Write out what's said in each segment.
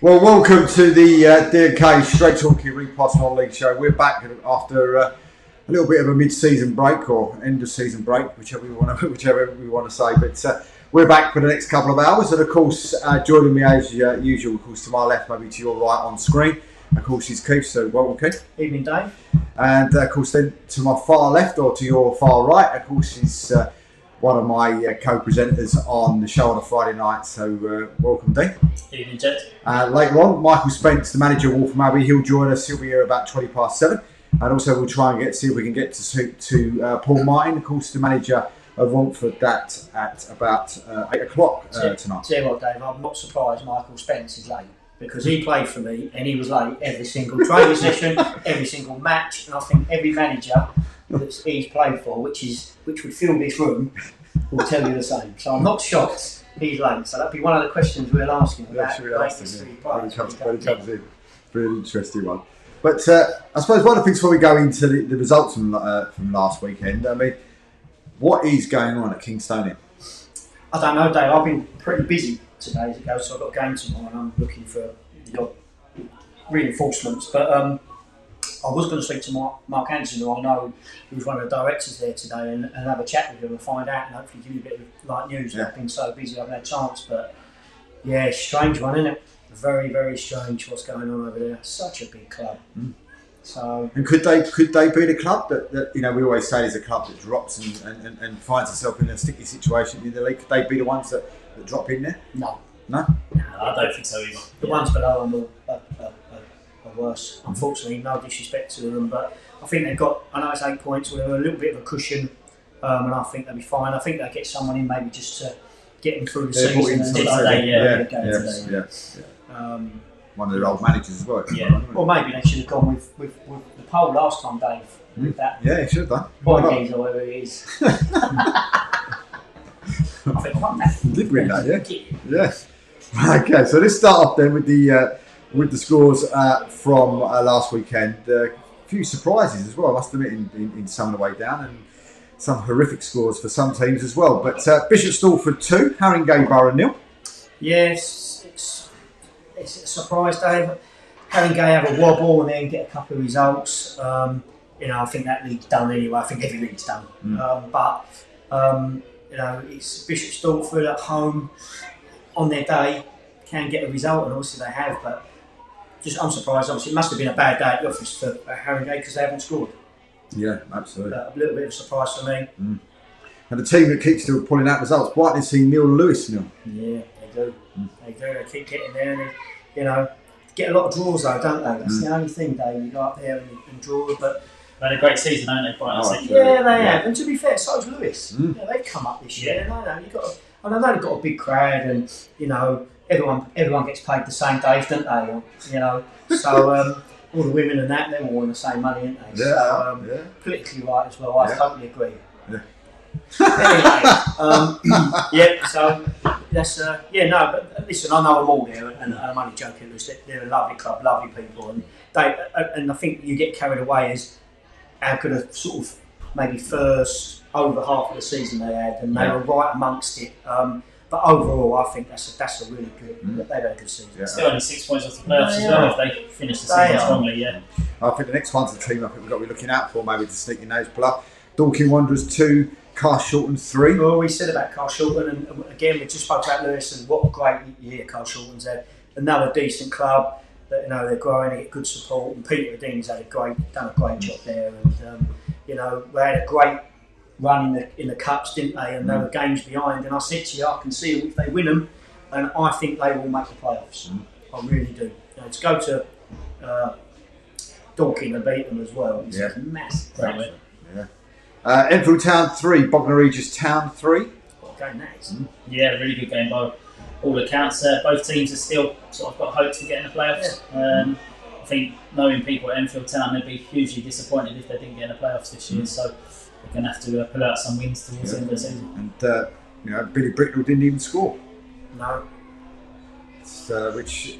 Well, welcome to the D&K Straight Talking Reposs Non-League Show. We're back after a little bit of a mid-season break or end-of-season break, whichever we want to say. But we're back for the next couple of hours, and of course, joining me as usual, of course, to my left, maybe to your right on screen, of course, is Keith. So welcome, Keith. Evening, Dave. And of course, then to my far left or to your far right, of course, is one of my co-presenters on the show on a Friday night. So welcome, Dean. Evening, Jed. Later on, Michael Spence, the manager of Waltham Abbey, he'll join us. He'll be here about 7:20. And also we'll try and see if we can get to Paul Martin, of course, the manager of Romford, that at about 8 o'clock tonight. Tell you what, Dave, I'm not surprised Michael Spence is late, because he played for me and he was late every single training session, every single match, and I think every manager that he's played for, which would fill this room, will tell you the same. So I'm not shocked he's late. So that'd be one of the questions we'll ask him about. When he comes in. Really interesting one. But I suppose one of the things before we go into the results from last weekend, I mean, what is going on at Kingstonian? I don't know, Dave. I've been pretty busy today as it goes, so I've got a game tomorrow and I'm looking for reinforcements. But I was going to speak to Mark Anderson, who I know who's one of the directors there today, and have a chat with him and find out and hopefully give you a bit of news. Yeah. I've been so busy I haven't had a chance, but yeah, strange one, isn't it? Very, very strange what's going on over there. Such a big club. Mm. So, and could they be the club that we always say is a club that drops and finds itself in a sticky situation in the league? Could they be the ones that drop in there? No, I don't think so either. The ones below them are worse. Unfortunately, no disrespect to them, but I think they've got, I know it's 8 points, with a little bit of a cushion, and I think they'll be fine. I think they'll get someone in maybe just to get them through the season. One of their old managers as well. Yeah. Or maybe they should have gone with the poll last time, Dave. With that. Yeah, he should have done. Boyes or whatever it is. I think I won that. Did win that, yeah? Yes. Okay, so let's start off then with the scores from last weekend. A few surprises as well, I must admit, in some of the way down, and some horrific scores for some teams as well. But Bishop Stortford 2, Haringey Borough 0. Yes, it's a surprise, Dave. Haringey have a wobble and then get a couple of results. I think that league's done anyway. I think every league's done. It's Bishop Stortford at home on their day can get a result, and obviously they have. But I'm surprised. Obviously, it must have been a bad day at the office for Haringey because they haven't scored. Yeah, absolutely. A little bit of a surprise for me. Mm. And the team that keeps still pulling out results, Brighton see Neil Lewis 0. Yeah, they do. They do. They keep getting there, and get a lot of draws though, don't they? That's the only thing, Dave. You go up there and draw, but they had a great season, haven't they? Brighton. Yeah, they have. And to be fair, so's Lewis. They've come up this year. Yeah. I know they've got a big crowd, and everyone gets paid the same, Dave, don't they? So. All the women and that, they're all on the same money, aren't they? Yeah, politically right as well, I totally agree. Yeah. Anyway, so that's, but listen, I know them all there, and I'm only joking, they're a lovely club, lovely people, and I think you get carried away as how could a sort of maybe first over half of the season they had, and they were right amongst it. But overall, I think that's a really good. They've had a good season. Yeah. Still only 6 points off the playoffs as well if they finish the season strongly. Yeah. I think the next one's the team I think we've got to be looking out for, maybe to sneak in those pull-up. Dorking Wanderers 2, Carshalton 3. Well, we said about Carshalton, and again we just spoke about Lewis, and what a great year Carshalton's had. Another decent club that they're growing, they get good support, and Peter Dean's done a great job there, and they had a great run in the cups, didn't they? And they were games behind. And I said to you, I can see if they win them, and I think they will make the playoffs. I really do. To go to Dorking and beat them as well, it's a massive. Yeah. Enfield Town 3, Bognor Regis Town 3. What a game that is. Yeah, really good game by all accounts. Both teams are still sort of got hope to get in the playoffs. Yeah. I think knowing people at Enfield Town, they'd be hugely disappointed if they didn't get in the playoffs this year. So they're going to have to pull out some wins towards the end of the season. And Billy Bricknell didn't even score. No. Which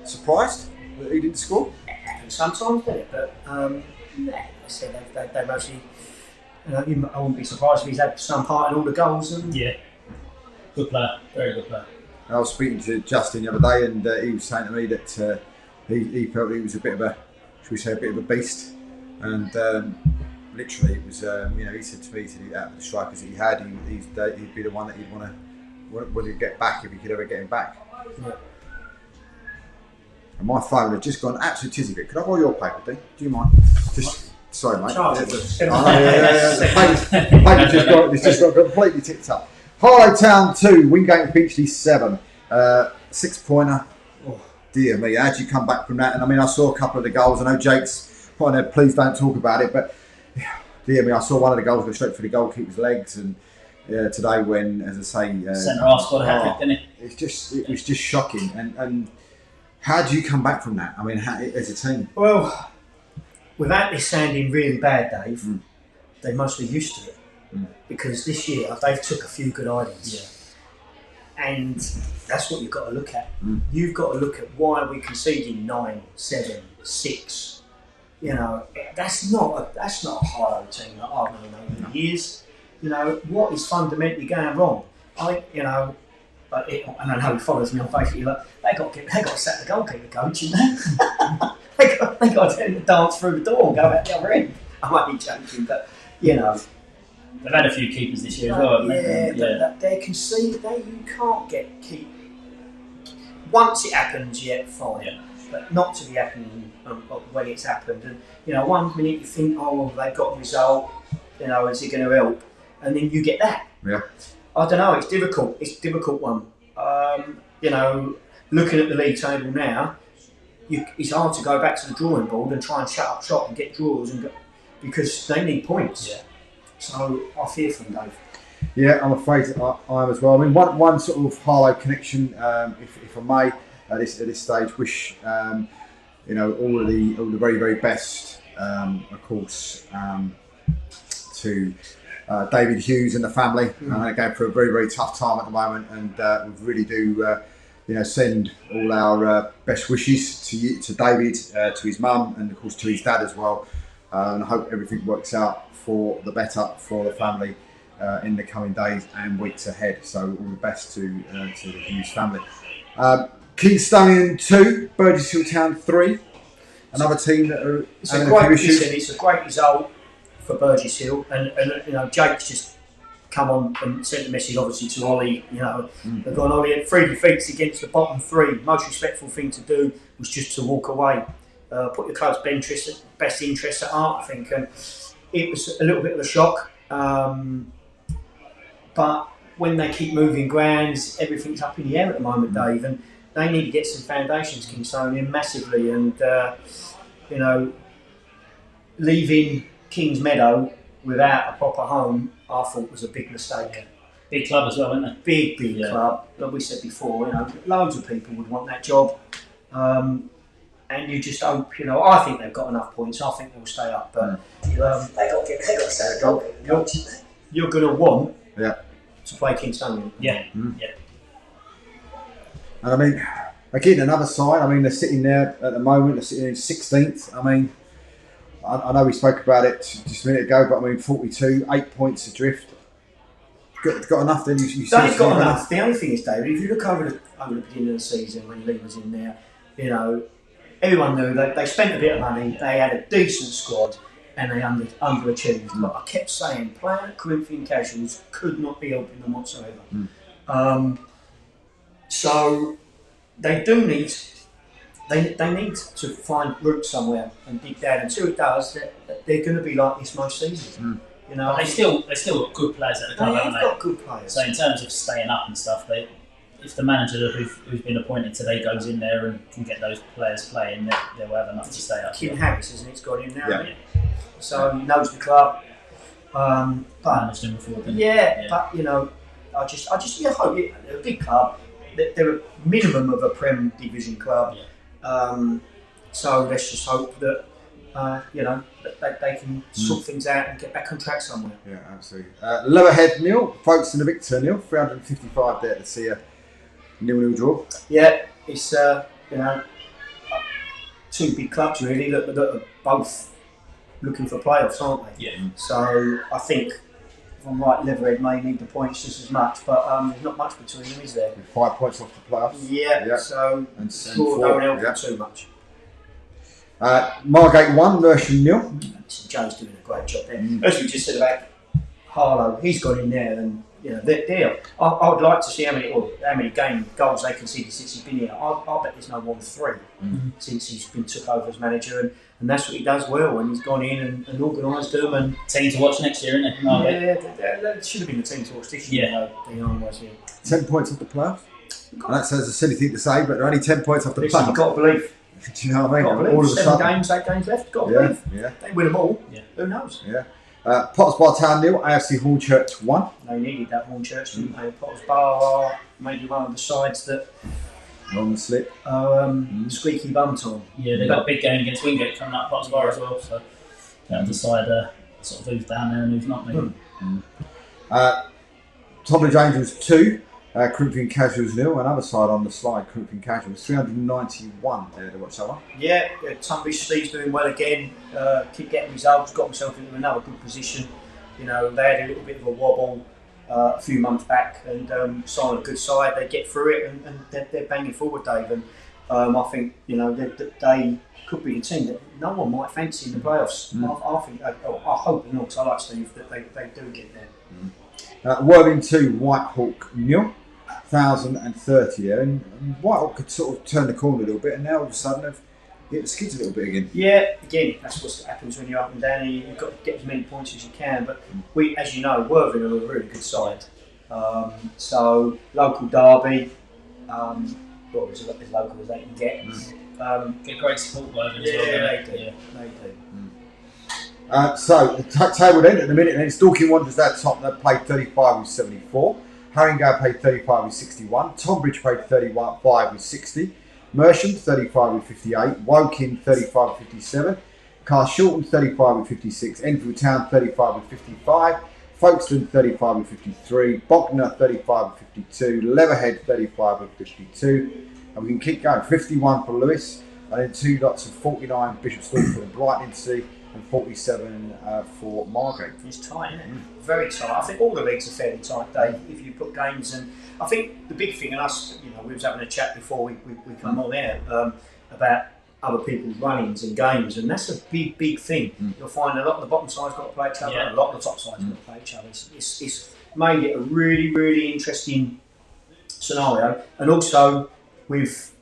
surprised that he didn't score. Sometimes, did it? But I said they mostly. I wouldn't be surprised if he's had some part in all the goals. And yeah, good player, very good player. I was speaking to Justin the other day, and he was saying to me that he felt he was a bit of a, should we say, a bit of a beast, and literally it was, he said to me, he said out of the strikers that he had, he'd be the one that he'd want to get back if he could ever get him back. Yeah. And my phone had just gone absolute tizzy bit. Could I borrow your paper, Dean? Do you mind? Just sorry, mate. It's just got completely tipped up. Harlow Town 2, Wingate Beachley 7. 6-pointer. Oh, dear me, how'd you come back from that? And I mean, I saw a couple of the goals. I know Jake's put on there, please don't talk about it, but dear me, I saw one of the goals go straight for the goalkeeper's legs. And today, when, as I say, centre half scored a hat-trick, didn't he? It was just shocking. And how do you come back from that? I mean, as a team? Well, without this sounding really bad, Dave, they must be used to it. Because this year they've took a few good ideas, and that's what you've got to look at. You've got to look at why are we conceding 9, 7, 6. You know, that's not a Harlow team that I've known in years. You know, what is fundamentally going wrong? And I know he follows me on Facebook. Like, they got to sack the goalkeeper coach, you know. they got to tell him to dance through the door and go out the other end. I'm only joking, but you know. They've had a few keepers this year as well, haven't they? But they concede. You can't keep. Once it happens, fine. Yeah. But not to be happening when it's happened. And you know, 1 minute you think, oh, they've got a result. You know, is it going to help? And then you get that. Yeah. I don't know. It's difficult. It's a difficult one. You know, looking at the league table now, it's hard to go back to the drawing board and try and shut up shop and get draws because they need points. Yeah. So I fear for them, Dave. Yeah, I'm afraid I am as well. I mean, one sort of Harlow connection, if I may, at this stage, wish all the very, very best, of course, to David Hughes and the family. They're going through a very, very tough time at the moment, and we really do, send all our best wishes to David, to his mum, and of course to his dad as well. And I hope everything works out for the better for the family in the coming days and weeks ahead. So all the best to the Hughes family. Kingstonian 2, Burgess Hill Town 3. Another team that are having a few issues. It's a great result for Burgess Hill, and you know, Jake's just come on and sent a message obviously to Ollie. You know, they've gone, Ollie had 3 defeats against the bottom 3. Most respectful thing to do was just to walk away. Put your club's best interests at heart, I think. And it was a little bit of a shock. But when they keep moving grounds, everything's up in the air at the moment, Dave. And they need to get some foundations, Kingstonian, massively. And, leaving Kings Meadow without a proper home, I thought was a big mistake. Big club as well, isn't it? Big club. Like we said before, loads of people would want that job. And you just hope, I think they've got enough points. I think they'll stay up. But they got to stay up. You're going to want to play Kingstonian. Yeah. And I mean, again, another side. I mean, they're sitting there at the moment. They're sitting in 16th. I mean, I know we spoke about it just a minute ago, but I mean, 42, 8 points adrift. Got enough then? They've got enough. The only thing is, David, if you look over the beginning of the season when Lee was in there, everyone knew that they spent a bit of money, they had a decent squad, and they underachieved. But I kept saying, playing at Corinthian Casuals could not be helping them whatsoever. So they do need, they need to find roots somewhere and dig down. Until it does, they're going to be like this most seasons. But they still got good players at the club, haven't they? They've got good players. So in terms of staying up and stuff, if the manager who's been appointed today goes in there and can get those players playing, they'll have enough to stay up. Kim Harris, isn't it? It's got him now. Yeah. So he knows the club. Managed him before. But I just hope they're a big club. They're a minimum of a Prem Division club. Yeah. So let's just hope that that they can sort things out and get back on track somewhere. Yeah, absolutely. Lowerhead nil, Folkestone and Victor nil, 355 there to see a 0-0 draw. Yeah, it's two big clubs really that are both looking for playoffs, aren't they? Yeah. So I think if I'm right, Leatherhead may need the points just as much, but there's not much between them, is there? With 5 points off the playoffs. Yeah, so and score don't help them too much. Margate 1, Mersham 0. Joe's doing a great job there. As we just said about Harlow, he's gone in there and they're. I would like to see how many goals they conceded since he's been here. I bet there's no more than 3 since he's been took over as manager, and that's what he does well. And he's gone in and organised them and team to watch next year, isn't it? That should have been the team to watch this year. Yeah, they always 10 points off the playoffs. And that sounds a silly thing to say, but they're only 10 points off the playoffs. You've got to believe. Do you know what I mean? All of a sudden, 8 games left. Got to believe. Yeah. They win them all. Yeah. Who knows? Yeah. Potters Bar Town 0, AFC Hornchurch 1. They needed that Hornchurch, didn't they? Potters Bar are maybe one of the sides that on the slip. Squeaky bum time. Yeah, they've got a big game against Wingate coming up, Potters Bar as well, so they'll decide sort of who's down there and who's not, maybe. Tonbridge Angels 2, Corinthian Casuals 0. Another side on the slide, Corinthian Casuals 391 there to watch that one. Yeah, Tunbridge Steve's doing well again. Keep getting results. Got himself into another good position. You know, they had a little bit of a wobble a few months back, and signed a good side. They get through it, and they're banging forward, Dave. And I think they could be the team that no one might fancy in the playoffs. I hope not, because I like Steve, that they do get there. Worthing 2, Whitehawk 0. 1,030 there, and Whitehawk could sort of turn the corner a little bit, and now all of a sudden they've hit the skids a little bit again. Yeah, again, that's what happens when you're up and down. You've got to get as many points as you can, but we, as you know, Worthing are a really good side. So local derby, well, as local as they can get. Get great support Worthing as well. They do. So the table then at the minute, then Dorking Wanderers at top. They played 35 with 74. Haringey played 35 with 61. Tonbridge played 35 with 60. Mersham 35 with 58. Woking 35 with 57. Carshalton 35 with 56. Enfield Town 35 with 55. Folkestone 35 with 53. Bognor 35 with 52. Leatherhead 35 with 52. And we can keep going. 51 for Lewis. And then 2 lots of 49 Bishop Stortford and Brighton and 47 for Margate. It's tight, isn't it? Very tight. I think all the leagues are fairly tight, Dave, if you put games. And I think the big thing, and us, we was having a chat before we come on there about other people's run-ins and games, and that's a big thing. You'll find a lot of the bottom sides got to play each other, and a lot of the top sides got to play each other. It's made it a really, really interesting scenario, and also with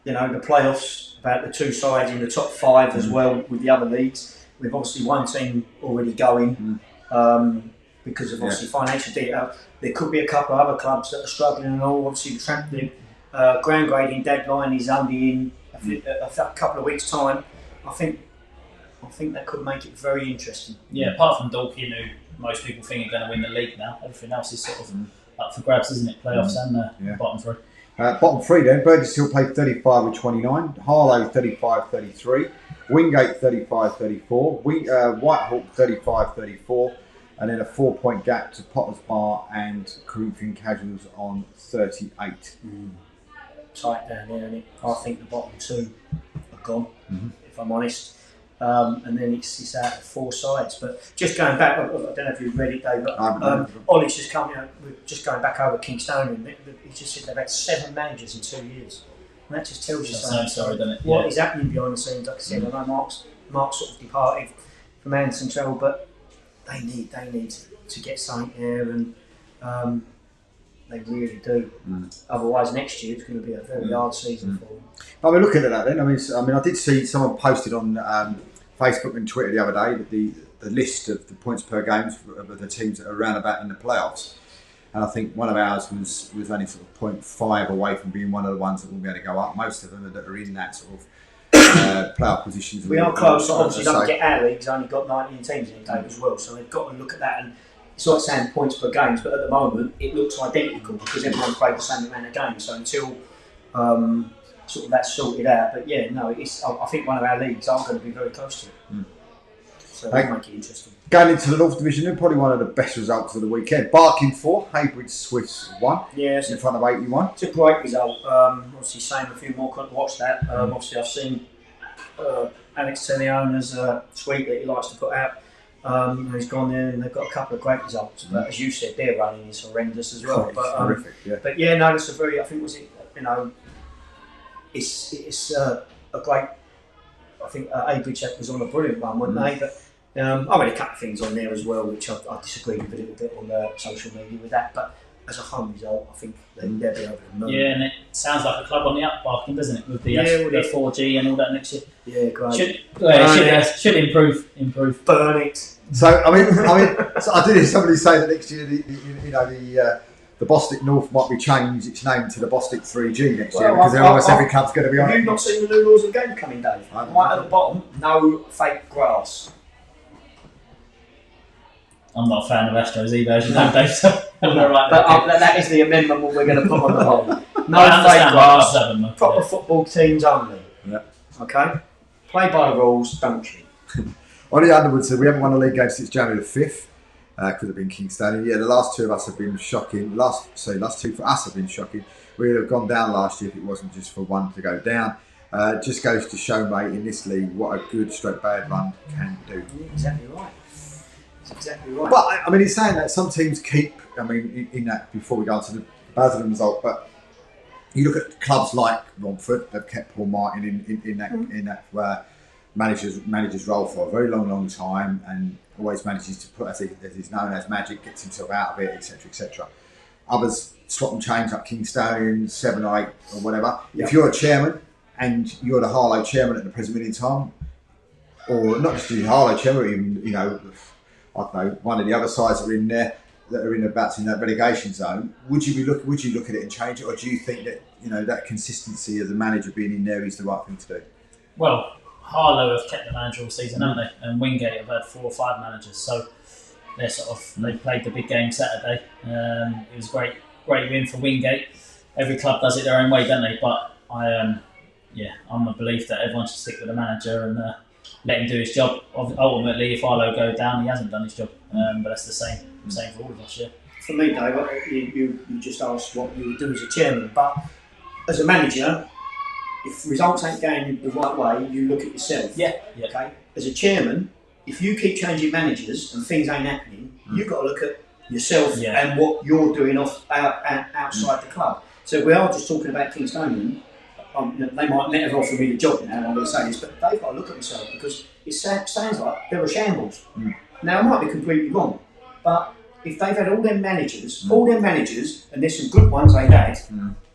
the playoffs, about the 2 sides in the top 5 as well with the other leagues. We've obviously one team already going because of obviously financial data. There could be a couple of other clubs that are struggling and all. Obviously the ground grading deadline is only in a couple of weeks' time. I think that could make it very interesting. Yeah, apart from Dorking, who most people think are going to win the league now, everything else is sort of up for grabs, isn't it? Playoffs and the bottom 3. Bottom 3 then, Burgess Hill played 35 with 29, Harlow 35-33, Wingate 35-34, Whitehawk 35-34, and then a 4-point gap to Potters Bar and Corinthian Casuals on 38. Tight down there, isn't it? I think the bottom 2 are gone, if I'm honest. And then it's out of 4 sides. But just going back, I don't know if you've read it, Dave, but Ollie's just come, we're just going back over Kingstonian. He just said they've had 7 managers in 2 years. And that just tells you something. What is happening behind the scenes. Like I said, I know Mark sort of departed from Anderson Travel, but they need to get something there, and they really do. Otherwise, next year it's going to be a very hard season for them. I mean, looking at that then, I mean, I did see someone posted on Facebook and Twitter the other day that the list of the points per games of the teams that are around about in the playoffs, and I think one of ours was only sort of 0.5 away from being one of the ones that will be able to go up. Most of them that are in that sort of playoff positions. We are close. Obviously, don't get our league's only got 19 teams in it, Dave, as well, so they've got to look at that. And it's like saying points per games, but at the moment it looks identical because everyone's played the same amount of games. So until sort of that's sorted out, but I think one of our leagues are going to be very close to it. So that'll make it interesting. Going into the North Division, then probably one of the best results of the weekend. Barking 4, Haybridge Swifts 1. Yes, in front of 81. It's a great result. Obviously, saying a few more couldn't watch that. Obviously, I've seen Alex Teniana's tweet that he likes to put out. He's gone there and they've got a couple of great results. But as you said, their running is horrendous as well. It's horrific, yeah. But yeah, no, it's a very. I think it's a great. I think Abridge was on a brilliant run, weren't they? But I read a couple of things on there as well, which I disagreed with a little bit on social media with that. But as a home result, I think they'll be over the moon. Yeah, and it sounds like a club on the up, Barking, doesn't it? With the 4G and all that next year. Yeah, great. Should improve. Burn it. So I mean, so I did hear somebody say that next year, the Bostik North might be changed its name to the Bostik 3G next year because almost every club's going to be on it. Have you not seen the new rules of the game coming, Dave? Right at the bottom, no fake grass. I'm not a fan of Astros either, as you know, Dave. So right but that is the amendment we're going to put on the bottom. No fake grass. Proper football teams only. Yeah. Okay. Play by the rules. Don't cheat. Ollie Underwood said we haven't won a league game since January the 5th. Could have been Kingstonian. Yeah, the last two of us have been shocking. Last two for us have been shocking. We would have gone down last year if it wasn't just for one to go down. Just goes to show, mate, in this league what a good stroke bad run can do. Exactly right. That's exactly right. But I mean, he's saying that some teams keep. I mean, in that before we go on to the Basildon result, but you look at clubs like Romford, they've kept Paul Martin in that manager's role for a very long time, and always manages to put, as he's known as, magic, gets himself out of it, etc., etc. Others swap and change, like Kingstonian, 7 or 8 or whatever. Yep. If you're a chairman and you're the Harlow chairman at the present minute in time, or not just the Harlow chairman, even I don't know, one of the other sides that are in there that are in that relegation zone, would you look at it and change it, or do you think that that consistency of the manager being in there is the right thing to do? Well, Harlow have kept the manager all season, haven't they? And Wingate have had 4 or 5 managers, so they played the big game Saturday. It was a great win for Wingate. Every club does it their own way, don't they? But I'm a belief that everyone should stick with the manager and let him do his job. Ultimately, if Harlow go down, he hasn't done his job. But that's the same for all of us. Yeah. For me, Dave, you just asked what you would do as a chairman, but as a manager, if results ain't going the right way, you look at yourself. Yeah. Okay. As a chairman, if you keep changing managers and things ain't happening, you've got to look at yourself and what you're doing outside the club. So we are just talking about Kingstonian. They might never offer me the job now. I'm going to say this, but they've got to look at themselves because it sounds like they're a shambles. Now, I might be completely wrong, but if they've had all their managers, and there's some good ones they've had.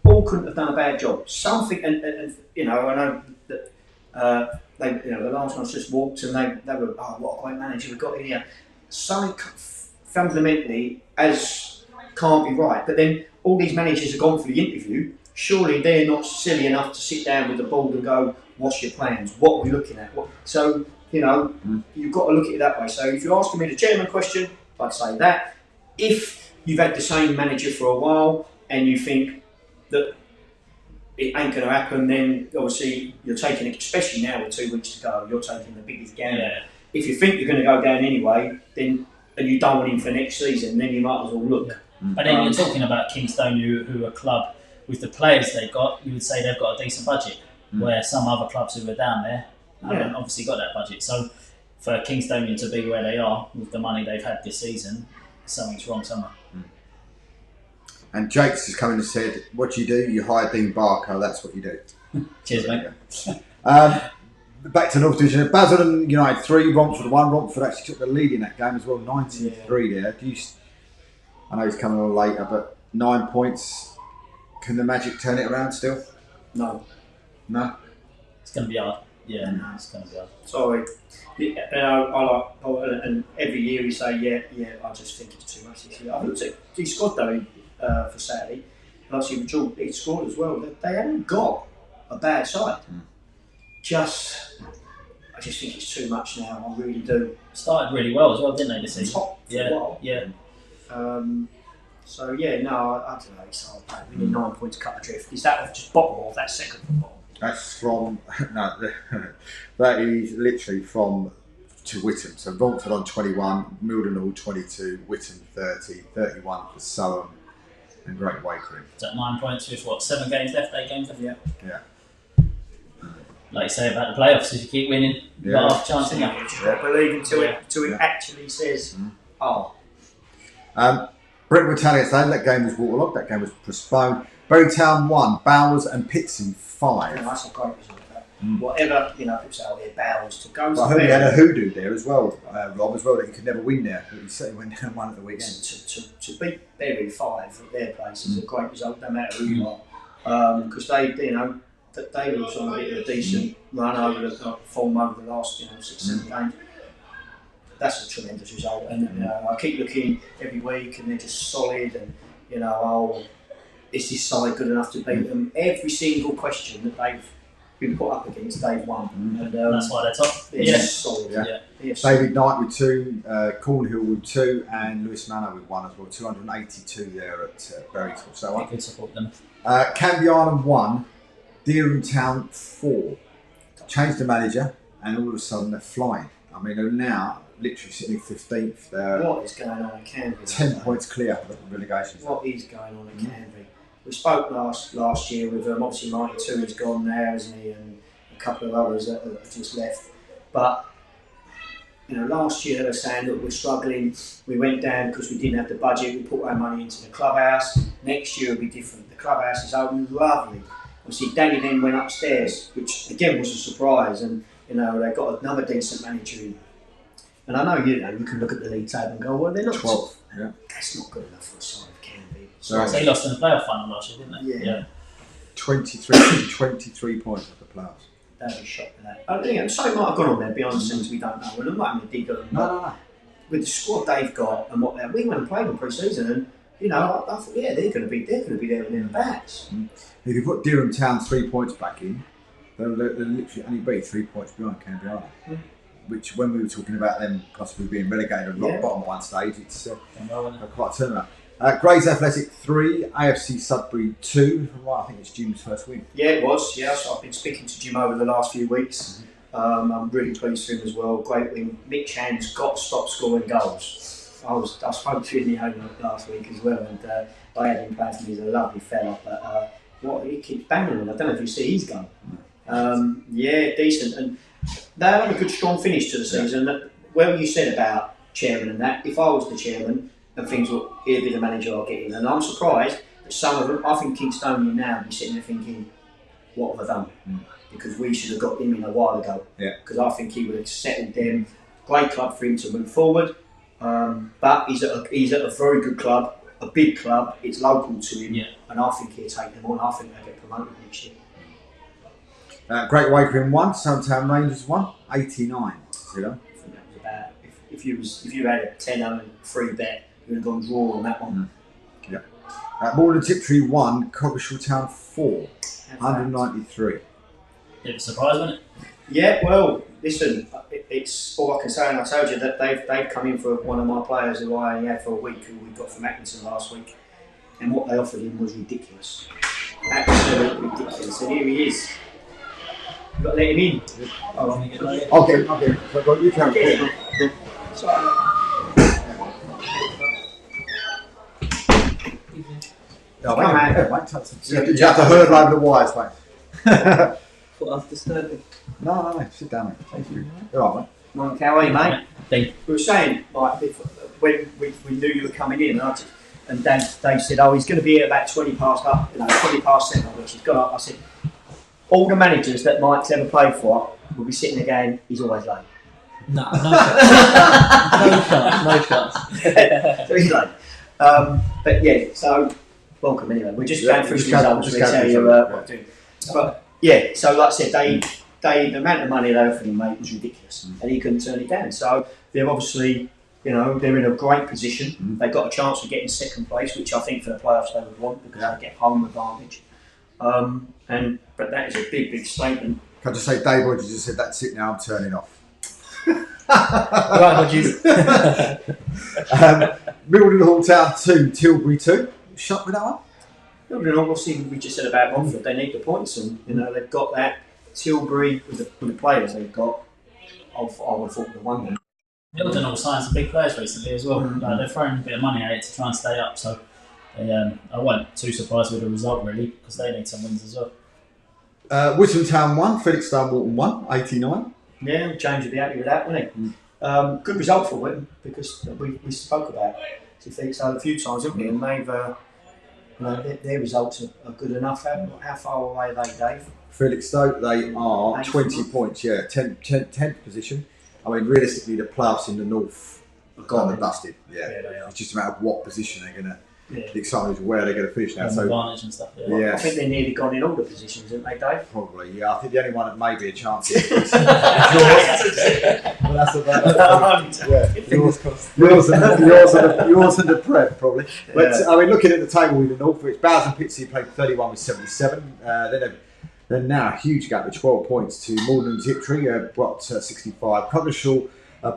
All couldn't have done a bad job. Something, and I know that the last ones just walked and they were, oh, what a great manager we've got in here. Something fundamentally can't be right. But then all these managers have gone for the interview. Surely they're not silly enough to sit down with the board and go, what's your plans? What are we looking at? So you've got to look at it that way. So if you're asking me the chairman question, I'd say that. If you've had the same manager for a while and you think that it ain't going to happen, then obviously you're taking it, especially now with 2 weeks to go, you're taking the biggest gamble. Yeah. If you think you're going to go down anyway, then and you don't want him for next season, then you might as well look. Yeah. But then you're talking about Kingstonian, who are a club with the players they got, you would say they've got a decent budget, where some other clubs who are down there haven't obviously got that budget. So for Kingstonian to be where they are with the money they've had this season, something's wrong somewhere. And Jake's has come in and said, what do? You hire Dean Barker, that's what you do. Cheers, mate. Back to North Division. Basildon United 3, Romford 1. Romford actually took the lead in that game as well, 93 there. I know he's coming on later, but 9 points. Can the Magic turn it around still? No. It's going to be hard. Yeah, no, it's going to be hard. Sorry. I like Paul, and every year we say, I just think it's too much this year. I looked at he scored though for Saturday, and obviously he scored as well. They haven't got a bad side. I just think it's too much now. I really do. Started really well as well, didn't they, this season? Top for a while. Yeah. I don't know. It's hard. We need 9 points to cut the drift. Is that just bottom or that second from bottom? That's from that is literally from to Whittam. So Romford on 21, Mildenhall 22, Whittam 30, 31 for Surham and Great Wakering. Is that 9 points with 7 games left, 8 games left? Yeah. like you say about the playoffs, if you keep winning, you've got half a chance, haven't you? Just got to believe until it actually says, oh. Brentwood Town against Lane, that game was waterlogged, that game was postponed. Bury Town 1, Bowers and Pitsea 5. That's a great result. Whatever, people say, oh, yeah, Bowers to go. I heard he had a hoodoo there as well, Rob, as well, that he could never win there. But he certainly went down one at the weekend. To beat Bury 5 at their place is a great result, no matter who you are. Because they were on a bit of a decent run over the form over the last 6-7 games. That's a tremendous result, and I keep looking every week, and they're just solid. And is this side good enough to beat them? Every single question that they've been put up against, they've won, and that's why they're top. They're solid. Yeah. David Knight with 2, Cornhill with 2, and Lewis Manor with 1 as well. 282 there at Bury. So I could support them. Canby Island 1, Dereham Town 4. Changed the manager, and all of a sudden they're flying. I mean, they're now literally sitting 15th. What is going on in Canby? 10 points clear of the relegation. What is going on in Canby? We spoke last year with obviously Marty Two has gone there, hasn't he, and a couple of others that have just left. But last year they were saying that we're struggling. We went down because we didn't have the budget. We put our money into the clubhouse. Next year will be different. The clubhouse is open, lovely. Obviously, Danny then went upstairs, which again was a surprise, and they got another decent manager in. And I know you can look at the league table and go, well, they're not 12th. Yeah, that's not good enough for a side of Canby. So they lost in the playoff final last year, didn't they? Yeah. 23 points of the playoffs. They'd be shocked with that. Something might have gone on there behind the scenes we don't know. And I'm not having a dig at them. No. With the squad they've got and what we went and played them pre-season, and I thought, they're going to be there in their bats. If you put Dereham Town 3 points back in, they'll literally only be 3 points behind Canby Island. Which, when we were talking about them possibly being relegated and rock bottom at one stage, it's quite a turnaround. Grays Athletic 3, AFC Sudbury 2. I think it's Jim's first win. Yeah, it was. Yeah, so I've been speaking to Jim over the last few weeks. I'm really pleased for him as well. Great win. Mitch Hand's got to stop scoring goals. I spoke to him in the home last week as well, and I had him playing for me. He's a lovely fella, but he keeps banging him. I don't know if you see his goal. Decent. And they had a good, strong finish to the season. Well, you said about chairman and that. If I was the chairman and things were, he'd be the manager I'll get in. And I'm surprised that some of them, I think Kingstonian now would be sitting there thinking, what have I done? Because we should have got him in a while ago. Because I think he would have settled them. Great club for him to move forward. But he's at a very good club, a big club. It's local to him. And I think he'll take them on. I think they'll get promoted next year. Great Wakering 1, Soundtown Rangers 1, 89. I think that was about, if you had a tenner and free bet, you would have gone draw on that one. Morland Tiptree 1, Coggeshall Town 4, 193. Bit of a surprise, wasn't it? Yeah, well, listen, it's all I can say, and I told you that they've come in for one of my players who I only had for a week, who we got from Atkinson last week, and what they offered him was ridiculous. Absolutely ridiculous, and here he is. You've got to let him in. Okay. You can. You have to hurdle over the wires, mate. Thought I was disturbing. No. Sit down, mate. Thank you. All right, mate. Morning, how are you, mate? Thank We were saying, like, when we knew you were coming in, and Dave said, oh, he's going to be here about 20 past 7, which he's got up. I said, all the managers that Mike's ever played for will be sitting there going, he's always late. No chance. So he's late. But yeah, so welcome anyway. We're just going through some results. We'll tell you what to do. But yeah, so like I said, the amount of money they offered him, mate, was ridiculous, and he couldn't turn it down. So they're obviously, they're in a great position. They've got a chance of getting second place, which I think for the playoffs they would want because they get home advantage. But that is a big statement. Can I just say, Dave, what you just said, that's it now, I'm turning off. Right, what you? Mildenhall Town 2, Tilbury 2. Shocked with that one? Mildenhall, obviously, we just said about Romford, they need the points, and they've got that. Tilbury, with the players they've got, I would have thought they won them. Mildenhall signed some big players recently as well. They're throwing a bit of money at it to try and stay up, so I wasn't too surprised with the result really, because they need some wins as well. Whittam Town 1, Felixstowe Walton 1, 89. Yeah, James would be happy with that, wouldn't he? Good result for Whittam because we spoke about Felixstowe a few times, didn't we? And they've, their results are good enough. How far away are they, Dave? Felixstowe, they are 20 points, 10th position. I mean, realistically, the playoffs in the north are gone and dusted. Yeah, they are. It's just a matter of what position they're going to. The excitement is where they're going to finish now. So advantage and stuff. I think they're nearly gone in all the positions, aren't they, Dave? Probably, yeah. I think the only one that may be a chance is yours. Well, that's about Fingers crossed. yours and the Prep, probably. But I mean, looking at the table in the north, it's Bowes and Pitsea played 31 with 77. Then now a huge gap of 12 points to Malden and Tiptree, got 65. Coggeshall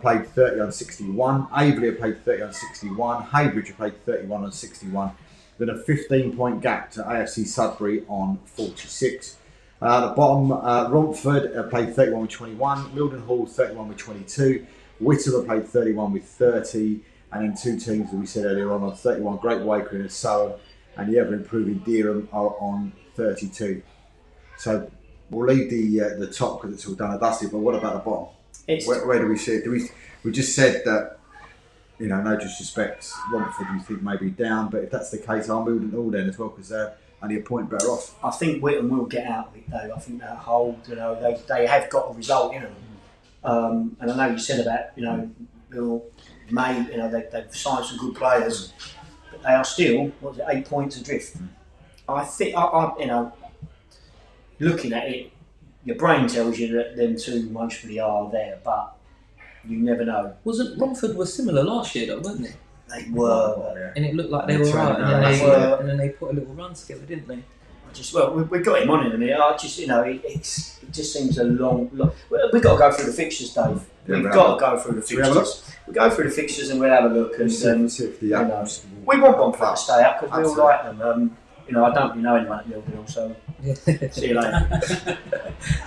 played 30 on 61. Averley played 30 on 61. Haybridge played 31 on 61. Then a 15-point gap to AFC Sudbury on 46. At the bottom, Romford played 31 with 21. Mildenhall 31 with 22. Whittle played 31 with 30. And then two teams that we said earlier on 31, Great Wakery and Surrey, and the ever-improving Dereham are on 32. So we'll leave the top because it's all done and dusted. But what about the bottom? Where do we see it? We just said that, no disrespect, Romford we think may be down, but if that's the case, I'm moving all then as well because they're only a point better off. I think Whittam will get out of it though. I think that hold, they have got a result in them. And I know you said about, Bill May, they've signed some good players, but they are still, 8 points adrift. I think, looking at it, your brain tells you that them two mostly are there, but you never know. Wasn't Romford was similar last year though, weren't they? They were. And it looked like they were right, and then they put a little run together, didn't they? We got him on in a minute. I just, it just seems a long. We've got to go through the fixtures, Dave. We've got to go through the fixtures. We'll go through the fixtures and we'll have a look. And we want Romford to stay up because we all like them. I don't really know anyone at Millville, so see you later.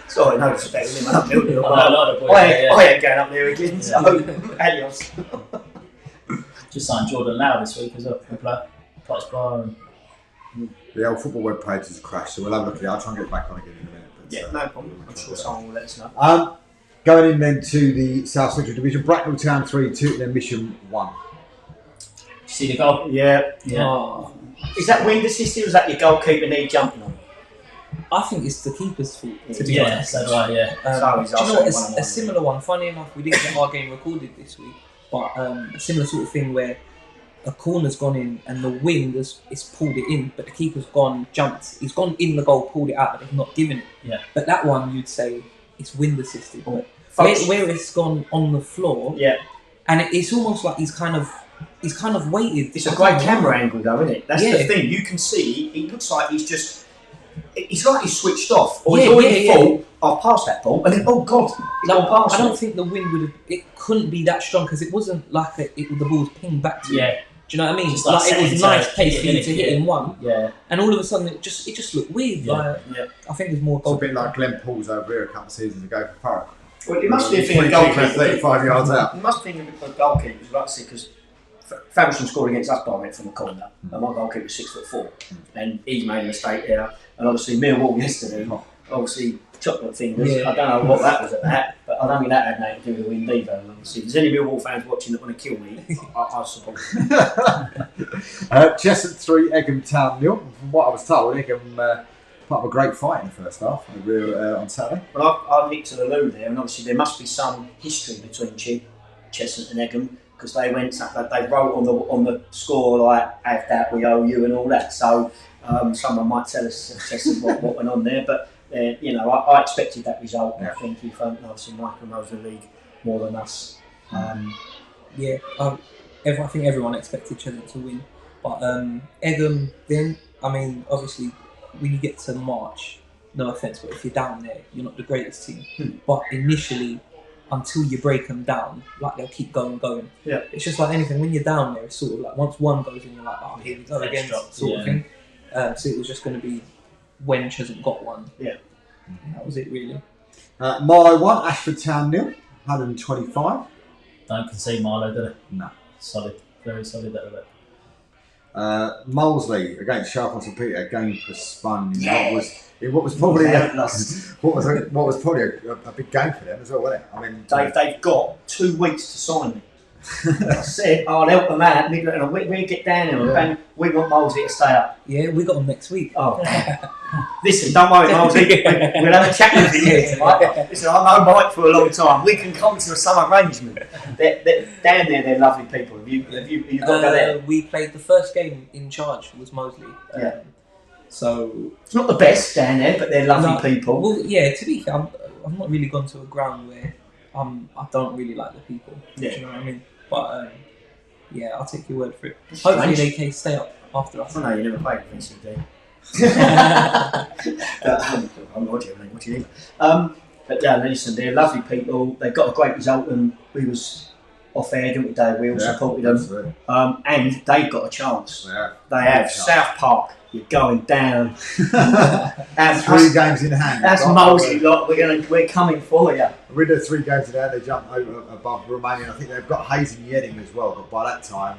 Sorry, no respect to anyone at Millville. I ain't going up there again, so adios. Just signed Jordan Lau this week as well. Plus bar. The old football web page has crashed, so we'll have a look at it. I'll try and get back on again in a minute. But, no problem. I'm sure someone will let us know. Going in then to the South Central Division, Bracknell Town 3-2, then Mission 1. See the goal? Yeah. Oh. Is that wind assisted or is that your goalkeeper need jumping on? I think it's the keeper's fault, to be honest. So do I, yeah. Do you know what? A similar one, funny enough, we didn't get our game recorded this week, but a similar sort of thing where a corner's gone in and the wind has pulled it in, but the keeper's jumped. He's gone in the goal, pulled it out, but they've not given it. Yeah. But that one, you'd say, it's wind assisted. But where it's gone on the floor, and it's almost like he's kind of waited. It's a great camera angle though, isn't it? That's the thing. You can see, it looks like it's like he's switched off. Or he's already thought, I'll pass that ball, and then, oh God, I don't think the wind it couldn't be that strong because it wasn't like the ball was pinged back to you. Yeah. Do you know what I mean? Just like it was nice pace for you to hit in one. Yeah. And all of a sudden it just looked weird. I think there's more goal. It's a bit like Glenn Paul's over here a couple of seasons ago for Parrot. Well, it must be a thing of goalkeepers. 35 yards out. It must be a thing of goalkeepers, like I say, because Faversham scored against us direct from the corner, and my goalkeeper's 6'4", and he made a mistake there. And obviously Millwall yesterday, obviously chocolate fingers. I don't know what that was about, but I don't think that had nothing to do with the wind either. Obviously, if there's any Millwall fans watching that want to kill me, I support them. Cheshunt 3, Egham Town 0. From what I was told, Egham put up a great fight in the first half on Saturday. Well, I nicked to the loo there, and obviously there must be some history between Cheshunt and Egham, because they wrote on the score like "have that, we owe you" and all that. So someone might tell us what went on there, but I expected that result. I think obviously Michael knows the league more than us. I think everyone expected Cheshunt to win, but Egham. Then obviously when you get to March, no offence, but if you're down there, you're not the greatest team. But initially, until you break them down, like they'll keep going. Yeah. It's just like anything. When you're down there, it's sort of like once one goes in, you're like, oh, here we go again, sort of thing. So it was just going to be when Cheshunt got one. Yeah. And that was it, really. Marlow 1, Ashford Town 0, 125. Don't concede Marlow, do they? No. Solid, very solid at the back. Molesley against Sharp on St Peter, game postponed. Yeah. What was probably Relentless. what was probably a big game for them as well, wasn't it? I mean, They've got 2 weeks to sign me. I said, I'll help them out. We get down there and bang, we want Molesley to stay up. Yeah, we got them next week. Oh, listen, don't worry, Molesley. We'll have a chat with you here tonight. Listen, I've known Mike for a long time. We can come to some arrangement. They're down there, they're lovely people. Have you got to go there? We played the first game in charge was Moseley. Yeah. So It's not the best down there, but they're lovely people. Well, yeah. To be fair, I've not really gone to a ground where I don't really like the people. Yeah. Do you know what I mean? But yeah, I'll take your word for it. Hopefully they can stay up after us. I know you never played with VCD. I'm not joking, what do you think? But yeah, listen, they're lovely people. They've got a great result, and we was off air, didn't we, Dave? We all supported them. And they've got a chance. Yeah. They have South Park. You're going down. 3 games in hand. That's Molesley lot. We're coming for you. We did 3 games in hand. They jumped over above Romania. I think they've got Hayes and Yedding as well. But by that time,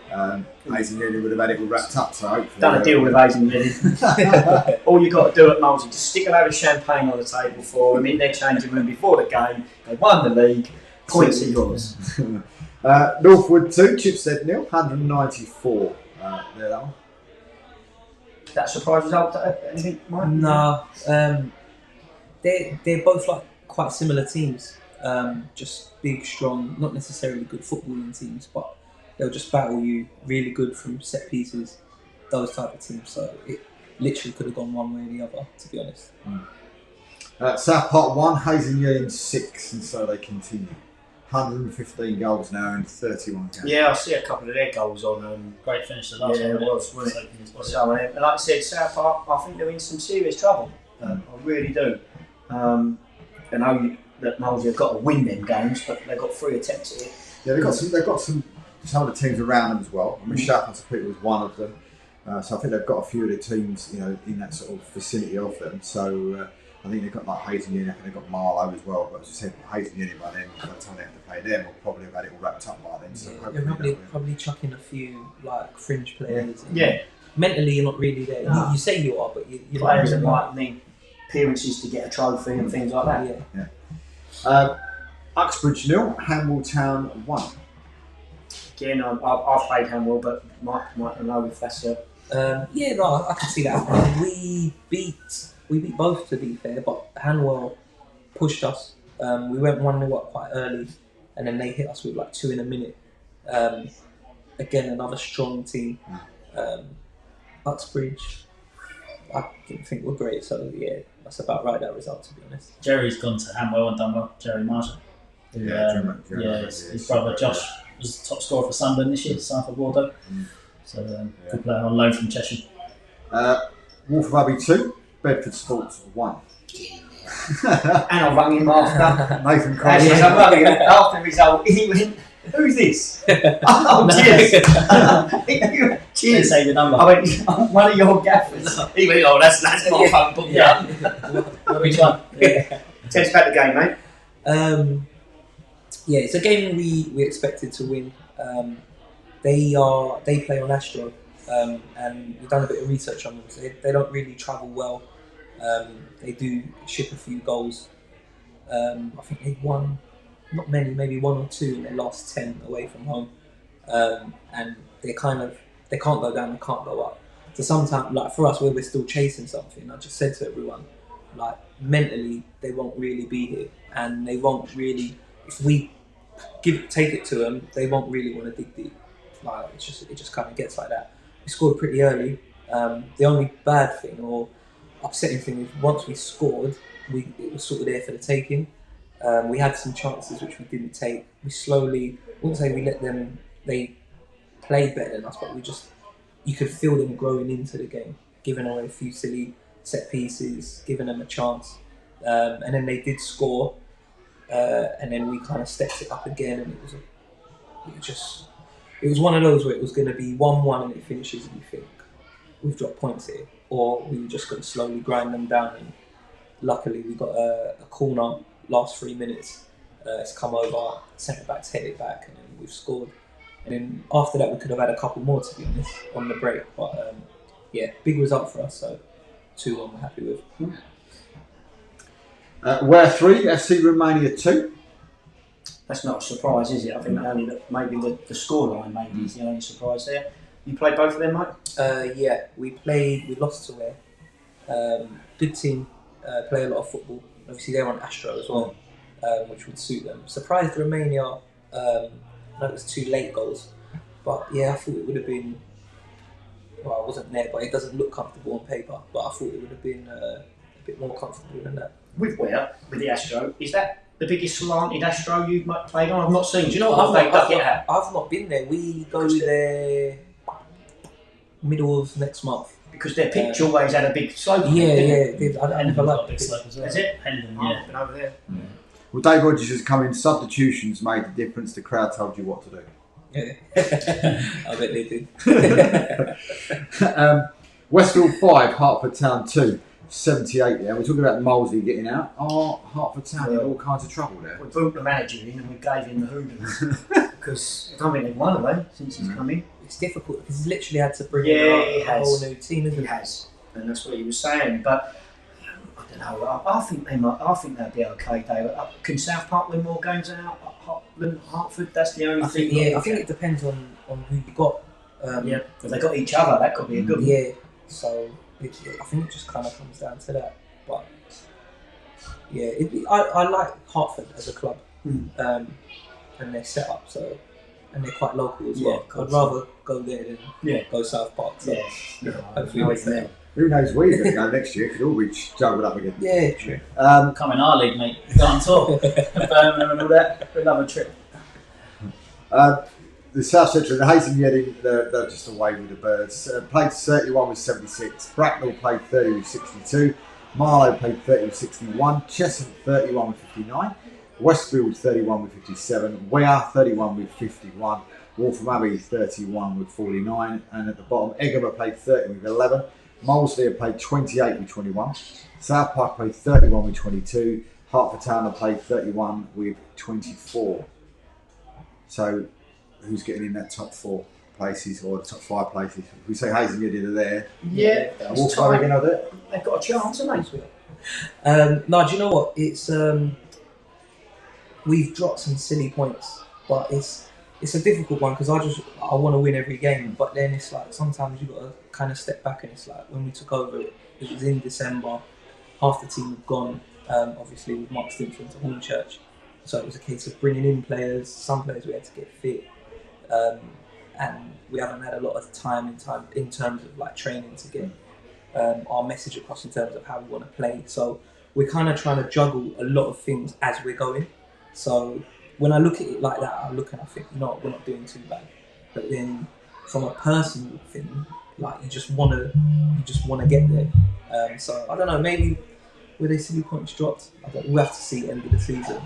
Hayes and Yedding would have had it all wrapped up. So hopefully, Done a deal with Hayes and Yedding. All you got to do at Molesley, just stick a load of champagne on the table for them in their changing room before the game. They won the league. Points are yours. Northwood 2, Chipstead 0, 194. There that one. That surprise result? Anything, Mike? No, they're both like quite similar teams. Just big, strong, not necessarily good footballing teams, but they'll just battle you really good from set pieces. Those type of teams. So it literally could have gone one way or the other, to be honest. South Park 1, Hayes and Yedding 6, and so they continue. 115 goals now in 31 games. Yeah, I see a couple of their goals on. Great finish the last Yeah, one. it was, wasn't it? So, and like I said, South Park, I think they're in some serious trouble. I really do. I know that Molesley have got to win them games, but they've got 3 attempts at it. Yeah, they've got some of the teams around them as well. I mean, Sharp on St Peter was one of them. So I think they've got a few of the teams, in that sort of vicinity of them. So I think they've got like Hayes and Yedding, I think they've got Marlow as well. But as I said, Hayes and Yedding by then, by the time they have to play them, will probably have had it all wrapped up by then. So They're probably chucking a few like fringe players. Yeah. Mentally, you're not really there. No. You say you are, but you're Players not that really might need appearances to get a trophy and things like that. Yeah. Uxbridge 0, Hamwell Town 1. Again, I've played Hamwell, but Mike might know if that's a... Yeah, no, I can see that happening. We beat both, to be fair, but Hanwell pushed us. We went 1-0 up quite early, and then they hit us with like 2 in a minute. Again, another strong team. Uxbridge, I didn't think were great, so yeah, that's about right, that result, to be honest. Jerry's gone to Hamwell and done well. Jerry Marshall. His brother Josh was the top scorer for Sunderland this year, Sanford Bordeaux. So good player on loan from Cheshire. Wolf of Abbey 2, Bedford Sports 1. And I rang him after. Nathan Actually, Collins. I rang him after the result. He went, "Who's this?" Oh, cheers. Cheers. Say the number. I went, "I'm one of your gaffers." He went, "Oh, that's my phone book." Yeah. Which one? Tell us about the game, mate. Yeah, it's a game we expected to win. They play on Astro, and we've done a bit of research on them. So they don't really travel well. They do ship a few goals. I think they've won not many, maybe 1 or 2 in their last 10 away from home. And they can't go down, they can't go up. So sometimes, like for us, where we're still chasing something, I just said to everyone, like mentally, they won't really be here, and they won't really. If we take it to them, they won't really want to dig deep. Like it just kind of gets like that. We scored pretty early. The only bad thing or upsetting thing is once we scored, it was sort of there for the taking. We had some chances which we didn't take. We slowly, I wouldn't say we let them. They played better than us, but you could feel them growing into the game, giving away a few silly set pieces, giving them a chance, and then they did score. And then we kind of stepped it up again, and it was one of those where it was going to be 1-1 and it finishes, and you think we've dropped points here, or we were just going to slowly grind them down. And luckily, we got a corner last 3 minutes. It's come over, centre backs hit it back, and then we've scored. And then after that, we could have had a couple more, to be honest, on the break. But yeah, big result for us. So 2-1, we're happy with. Where 3, FC Romania 2. That's not a surprise, is it? I think only maybe the scoreline maybe is the only surprise there. You played both of them, mate? Yeah, we lost to Ware. Good team, play a lot of football. Obviously, they're on Astro as well, which would suit them. Surprised Romania, I know it was 2 late goals. But yeah, I thought it would have been, well, I wasn't there, but it doesn't look comfortable on paper. But I thought it would have been a bit more comfortable than that. With Ware, with the Astro, is that the biggest slanted Astro you've played on? I've not seen. Do you know what? I've not been there. We go there middle of next month. Because their pitch always had a big slope. I never liked big slope as well. Is it? Hendon, I've been over there. Yeah. Well, Dave Rogers has come in. Substitutions made a difference. The crowd told you what to do. Yeah, I bet they did. Westfield 5, Hertford Town 2. 78 there. We're talking about Molesley getting out. Hertford Town in all kinds of trouble there. We brought the manager in and we gave him the hooligans. Because I don't think they've won of them since he's come in. It's difficult because he's literally had to bring in a whole new team, isn't he? He has. And that's what he was saying. But I don't know. I think they'll be okay, David. Can South Park win more games than Hertford? That's the only thing. I think it depends on who you got. If they got each other, that could be a good one. Yeah. So I think it just kind of comes down to that. But yeah, I like Hertford as a club, and their setup. So. And they're quite local as well. I'd rather go there than go South Park. So hopefully it's there. Who knows where you're going to go next year? Could all be juggled up again. Yeah, true. Come in our league, mate. Go on tour. Birmingham and all that. Another trip. The South Central, the Hayes and Yedding, they're just away with the Birds. Played 31 with 76. Bracknell played 30 with 62. Marlow played 30 with 61. Chesham 31 with 59. Westfield 31 with 57, Ware 31 with 51, Waltham Abbey 31 with 49, and at the bottom Egham played 30 with 11, Molesley played 28 with 21, South Park played 31 with 22, Hertford Town played 31 with 24. So who's getting in that top 4 places or the top 5 places? If we say Hayes and Yedding are there, Waltham Abbey are there. They've got a chance, haven't they? No, do you know what? It's we've dropped some silly points, but it's a difficult one because I want to win every game, but then it's like sometimes you got to kind of step back, and it's like when we took over it was in December, half the team had gone, obviously with Mark Stimson to Hornchurch, so it was a case of bringing in players. Some players we had to get fit, and we haven't had a lot of time in terms of like training to get our message across in terms of how we want to play. So we're kind of trying to juggle a lot of things as we're going. So when I look at it like that, I look and I think, no, we're not doing too bad. But then from a personal thing, like you just want to get there. So I don't know, maybe where they silly points dropped, we'll have to see at the end of the season.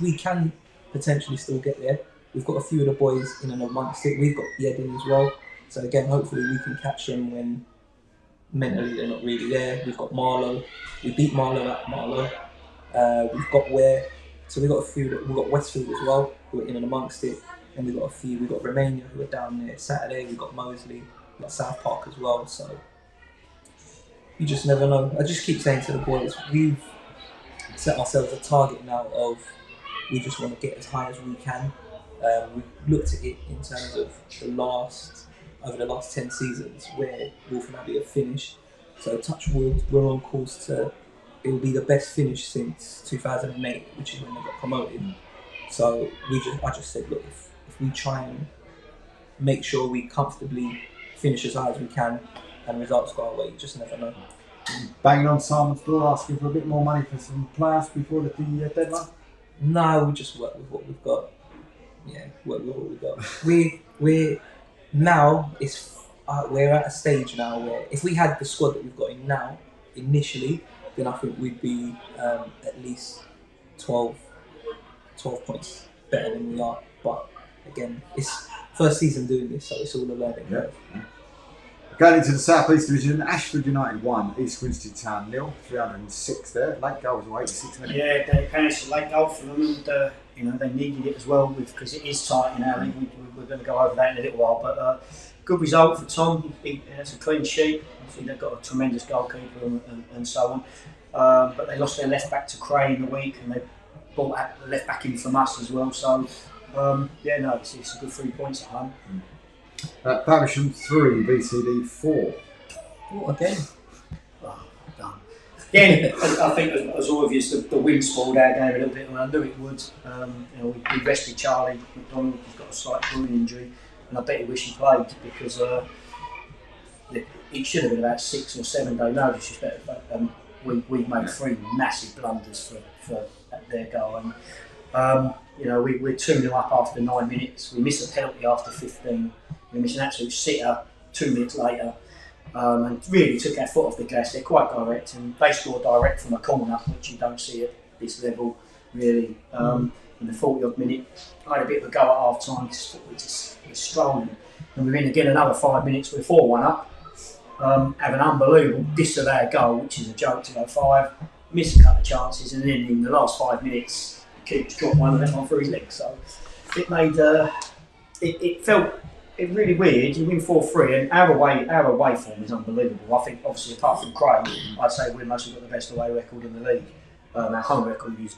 We can potentially still get there. We've got a few of the boys in and amongst it. We've got Yedding as well. So again, hopefully we can catch them when mentally they're not really there. We've got Marlow. We beat Marlow at Marlow. We've got Ware. So we've got a few. We've got Westfield as well, who are in and amongst it. And we've got a few. We've got Romania, who are down there. Saturday, we've got Molesley. We've got South Park as well. So you just never know. I just keep saying to the boys, we've set ourselves a target now of we just want to get as high as we can. We've looked at it in terms of over the last 10 seasons where Waltham Abbey have finished. So touch wood, we're on course to. It will be the best finish since 2008, which is when they got promoted. So I just said, look, if we try and make sure we comfortably finish as high as we can and results go our way, you just never know. Banging on Simon's door, asking for a bit more money for some players before the deadline? No, we just work with what we've got. Yeah, work with what we've got. We're now, we're at a stage now where if we had the squad that we've got in now, initially, then I think we'd be at least 12 points better than we are. But again, it's first season doing this, so it's all a learning curve. Yeah. Going into the South East Division, Ashford United 1, East Grinstead Town 0, 306 there. Late goal was 86 minutes. Yeah, they finished a late goal for them, and they needed it as well because it is tight in our league. we're going to go over that in a little while. But good result for Tom. He has a clean sheet. Obviously, they've got a tremendous goalkeeper and so on. But they lost their left back to Cray in the week, and they brought the left back in from us as well. So it's a good 3 points at home. Faversham 3, BCD 4. What again? Done. Again, I think as obvious the wind spoiled our game a little bit, and I knew it would. We rested Charlie McDonald. He's got a slight groin injury, and I bet he wished he played because it should have been about 6 or 7 days. No disrespect, but we made 3 massive blunders for their goal, and we're 2-0 up after 9 minutes. We missed a penalty after 15. We missed an absolute sitter 2 minutes later. And really took our foot off the gas. They're quite direct, and they score direct from a corner, which you don't see at this level, really. In the 40-odd minute, I had a bit of a go at half-time, it's strolling. And within again another 5 minutes, we're 4-1 up. Have an unbelievable disallowed goal, which is a joke to go 5. Miss a couple of chances, and then in the last 5 minutes, keeps dropped one of them on through his legs. So it made it felt. It's really weird. You win 4-3, and our away form is unbelievable. I think, obviously, apart from Craig, I'd say we've mostly got the best away record in the league. Our home record is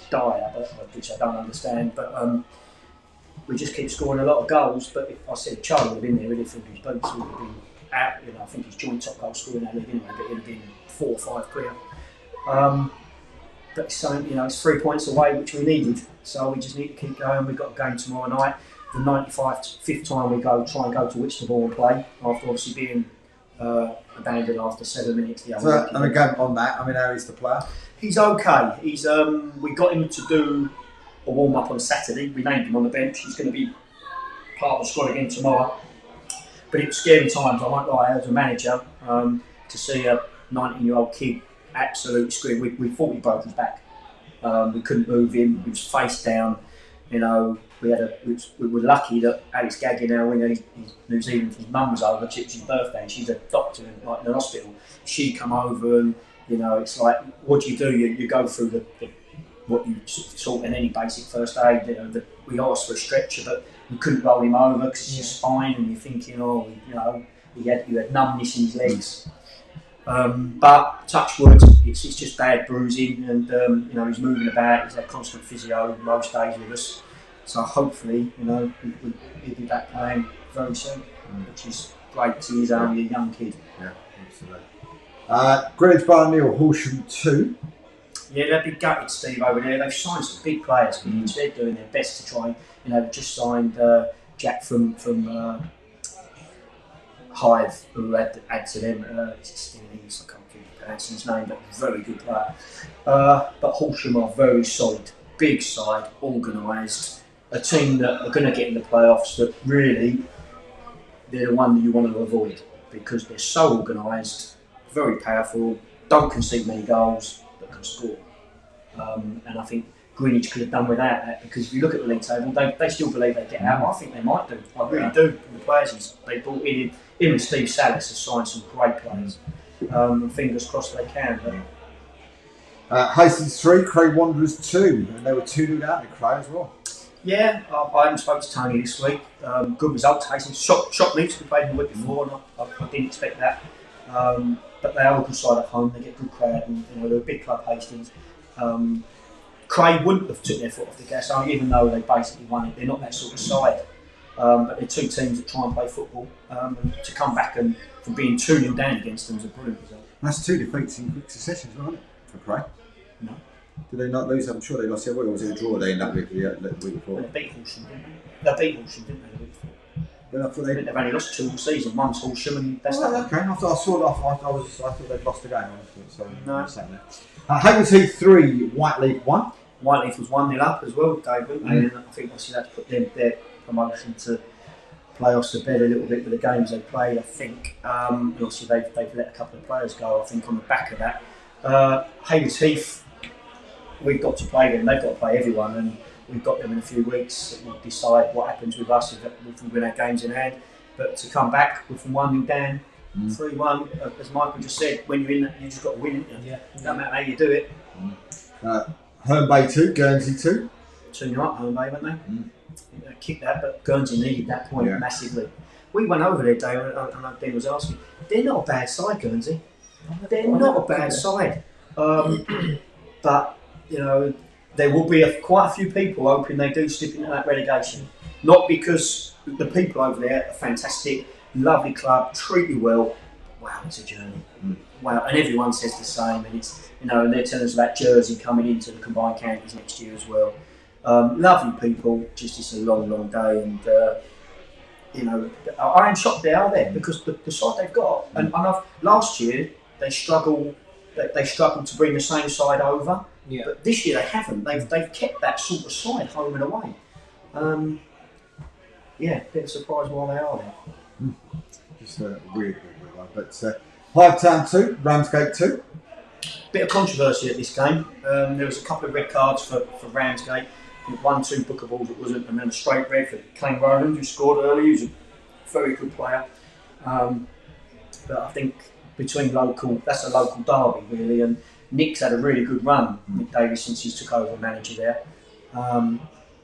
dire, which I don't understand. But we just keep scoring a lot of goals. But if I said Charlie would have been there, he'd have filled his boots. He would have been out. I think he's joint top goal scorer in our league anyway. But he'd have been 4 or 5 clear. But it's 3 points away, which we needed. So we just need to keep going. We've got a game tomorrow night. The 95th time we try and go to Whitstable and play, after obviously being abandoned after 7 minutes. So, and again on that, how is the player? He's okay. We got him to do a warm up on Saturday. We named him on the bench. He's going to be part of the squad again tomorrow. But it was scary times, I won't lie, as a manager, to see a 19-year-old kid absolutely scream. We thought he broke his back. We couldn't move him. He was face down. We were lucky that Alex Gaggy, our winger, he's New Zealand, his mum was over, it was his birthday, and she's a doctor in the hospital. She come over and, it's like, what do? You go through what you sort in any basic first aid. We asked for a stretcher, but we couldn't roll him over because it's his spine, and you're thinking, you had numbness in his legs. But touch wood, it's just bad bruising, and he's moving about. He's had constant physio most days with us. So hopefully, he'll be back playing very soon, which is great because he's only a young kid. Yeah, absolutely. Greenwich Barnhill, Horsham 2. Yeah, they've been gutted, Steve, over there. They've signed some big players. They're doing their best to try. They've just signed Jack from Hive, who had to them. It's in English, I can't keep pronouncing his name, but very good player. But Horsham are very solid, big side, organised. A team that are going to get in the playoffs, that really they're the one that you want to avoid because they're so organised, very powerful, don't concede many goals, but can score. And I think Greenwich could have done without that because if you look at the league table, they still believe they get out. I think they might do. I really do. The players they brought in and Steve Salis has signed some great players. And fingers crossed they can. But Hastings 3, Cray Wanderers 2, and they were 2-0 down to Cray as well. Yeah, I haven't spoken to Tony this week. Good results. Hastings shocked me because we played them the week before, and I didn't expect that. But they are a good side at home. They get a good crowd, and they're a big club, Hastings. Cray wouldn't have took their foot off the gas, even though they basically won it. They're not that sort of side. But they're two teams that try and play football. And to come back and from being 2-0 down against them is a brilliant result. That's 2 defeats in quick succession, wasn't it, for Cray? No. Did they not lose? I'm sure they lost the other week, or was it a draw they ended up with the week before? They beat Horsham, didn't they? They beat Horsham, didn't they, the week before? Then I thought They've only lost 2 all season. One's Horsham, and that's that. Okay, after I saw it, I thought they'd lost the game. So No. Haywards Heath 3, Whiteleaf 1. Whiteleaf was 1-0 up as well, David, and I think obviously that's put their promotion to playoffs to bed a little bit with the games they played, I think. And obviously they've let a couple of players go, I think, on the back of that. Haywards Heath, we've got to play them, they've got to play everyone, and we've got them in a few weeks. We'll decide what happens with us if we win our games in hand. But to come back, we're from 1-0 down, 3-1, as Michael just said, when you're in that, you just got to win it. Yeah. No matter how you do it. Herne Bay 2, Guernsey 2. 2-0 up, Herne Bay, weren't they? kicked that, but Guernsey needed that point Yeah. massively. We went over there, Dave, and Ben was asking, they're not a bad side, Guernsey. They're not a bad side. But, you know, there will be quite a few people hoping they do slip into that relegation. Not because the people over there are fantastic, lovely club, treat you well. Wow, it's a journey. Wow, and everyone says the same. And it's, you know, and they're telling us about Jersey coming into the combined counties next year as well. Lovely people, just it's a long, long day. And, you know, I am shocked they are there because the side they've got, and last year they struggled to bring the same side over. Yeah. But this year they haven't. They've kept that sort of side home and away. Yeah, bit of surprise why they are there. Just a weird one. But Hive Town 2, Ramsgate 2. Bit of controversy at this game. There was a couple of red cards for Ramsgate. I think 1-2 bookables it wasn't, and then a straight red for Kane Rowland, who scored early. He was a very good player. But I think that's a local derby really, and Nick's had a really good run, Nick Davies, since he's took over manager there.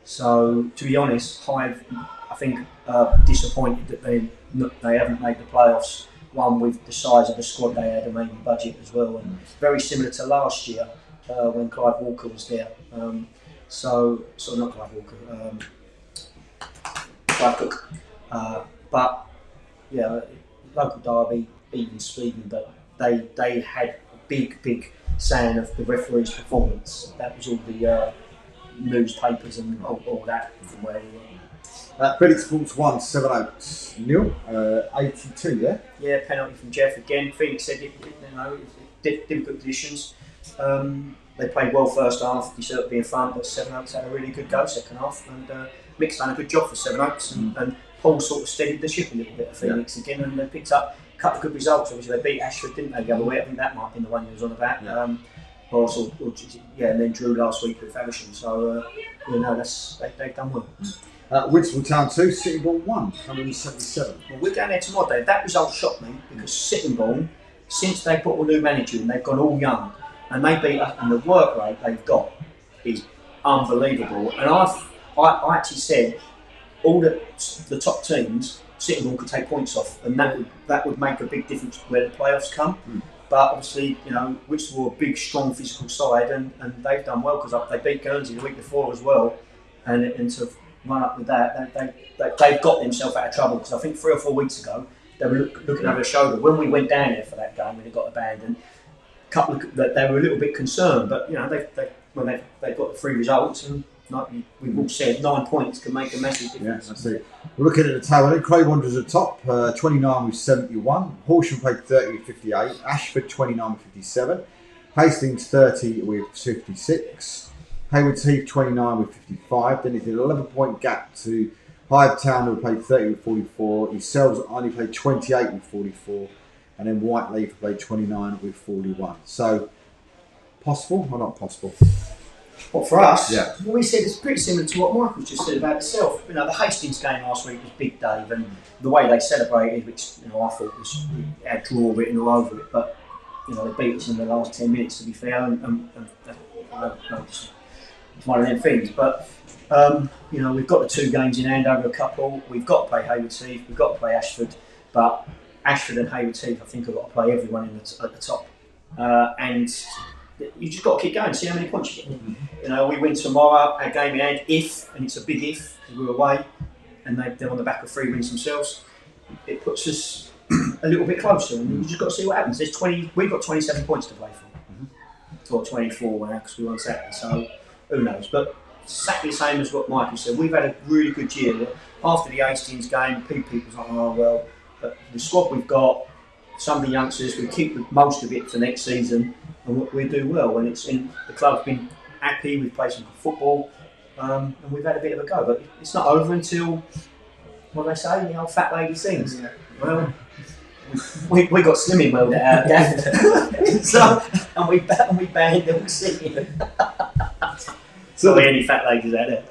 So to be honest, Hive, I think, disappointed that they haven't made the playoffs. One with the size of the squad they had and maybe budget as well, and very similar to last year when Clive Walker was there. So not Clive Walker, Clive Cook. But yeah, local derby, even Speeding, but they had a big saying of the referee's performance. That was all the newspapers and all that from where we were. Billy Sports 1, 7 Oaks 0, 82, yeah? Yeah, penalty from Jeff again. Phoenix said difficult conditions. They played well first half, deserved to be in front, but 7 Oaks had a really good go second half, and Mick's done a good job for 7 Oaks, and Paul sort of steadied the ship a little bit at Phoenix again, and they picked up a couple of good results. Obviously they beat Ashford, didn't they, the other way? I think that might have been the one you was on about. Yeah. And then drew last week with Faversham, so they've done well. Winston Town 2, Sittingbourne 1, 177. Well, we're going there tomorrow, Dave. That result shocked me because Sittingbourne, since they put a new manager in, they've gone all young, and they beat us, and the work rate they've got is unbelievable. And I actually said all the top teams, Sittingbourne could take points off, and that would make a big difference where the playoffs come. But obviously, you know, Whitstable were a big, strong physical side, and they've done well because they beat Guernsey the week before as well, and to run up with that, they've got themselves out of trouble because I think 3 or 4 weeks ago they were looking over their shoulder when we went down there for that game when it got abandoned. They were a little bit concerned, but you know they've got the 3 results, and like we've all said, 9 points can make a massive difference. Yeah, that's it. We're looking at the table. Cray Wanderers at top, 29 with 71. Horsham played 30 with 58. Ashford 29 with 57. Hastings 30 with 56. Haywards Heath 29 with 55. Then it's an 11-point gap to Hive Town, who played 30 with 44. Yourselves only played 28 with 44. And then Whiteleaf played 29 with 41. So, possible or not possible? Well, for us, Yeah. what we said is pretty similar to what Michael just said about himself. You know, the Hastings game last week was big, Dave, and the way they celebrated, which I thought was had draw written all over it, but you know they beat us in the last 10 minutes, to be fair, and it's one of them things. But you know, we've got the 2 games in hand over a couple. We've got to play Haywards Heath, we've got to play Ashford, but Ashford and Haywards Heath, I think, have got to play everyone at the top, and you just got to keep going, see how many points you get. You know, we win tomorrow, our game in hand, and it's a big if, we're away, and they're on the back of 3 wins themselves, it puts us a little bit closer, and we've just got to see what happens. We've got 27 points to play for, or 24 now, because we won Saturday, so who knows. But exactly the same as what Michael said, we've had a really good year. After the Hastings game, people was like, oh well, but the squad we've got, some of the youngsters, we keep most of it for next season, and we do well. And the club's been happy. We've played some good football, and we've had a bit of a go. But it's not over until what they say, the old fat lady sings. Yeah. Well, we got Slimming well at our game, so and we banned them singing. So any fat ladies out there.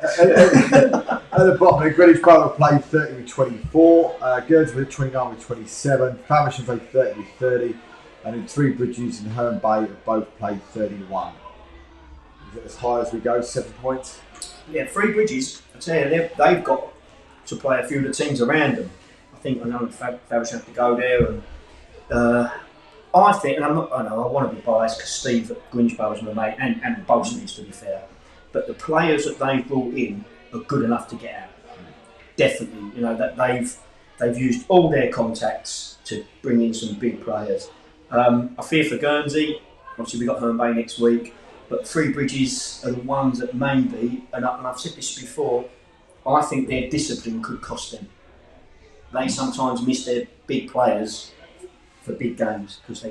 At the bottom, the Greenwich Borough played 30 with 24, Guernsey with 29 with 27, Faversham played 30 with 30, and then Three Bridges and Herne Bay have both played 31. Is it as high as we go, 7 points? Yeah, Three Bridges, I tell you, they've got to play a few of the teams around them. I know Fabrish have to go there, and I think, and I want to be biased because Steve at Grinchbow was my mate, and Bolson's to be fair, but the players that they've brought in are good enough to get out. Definitely, that they've used all their contacts to bring in some big players. I fear for Guernsey. Obviously, we got Herne Bay next week, but Three Bridges are the ones that maybe, and I've said this before, I think their discipline could cost them. They sometimes miss their big players for big games because I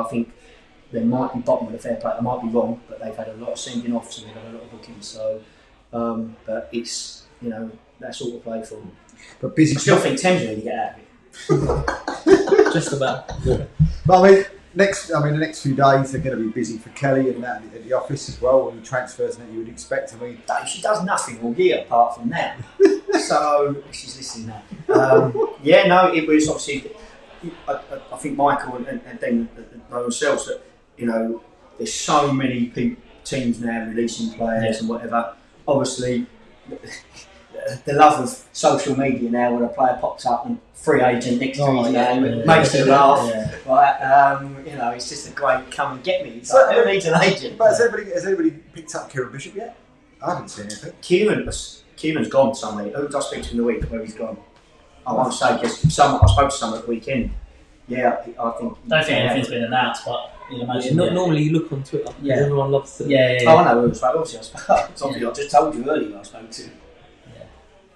think they might be bottom of the fair play. I might be wrong, but they've had a lot of sending offs and they've had a lot of bookings. So, but it's that's all to play for. But busy. I still think Thames need to get out of it. Just about. But the next few days they're going to be busy for Kelly and that at the office as well. All the transfers that you would expect. She does nothing all year apart from that. So she's listening now. It was obviously. I think Michael and then know themselves that there's so many teams now releasing players and whatever. Obviously, the love of social media now when a player pops up and free agent next to his name, it makes you laugh. Yeah. Right? It's just a great come and get me. It's like, who needs an agent? But has anybody picked up Kieran Bishop yet? I haven't seen anything. Kieran's gone somewhere. Who did I speak to in the week where he's gone? I won't say because I spoke to someone at the weekend. Yeah, I think. I don't think anything's been announced, but you'd imagine. Normally, you look on Twitter. Yeah, everyone loves to. Yeah. Oh, I know who I spoke to. I just told you earlier I spoke to. Yeah,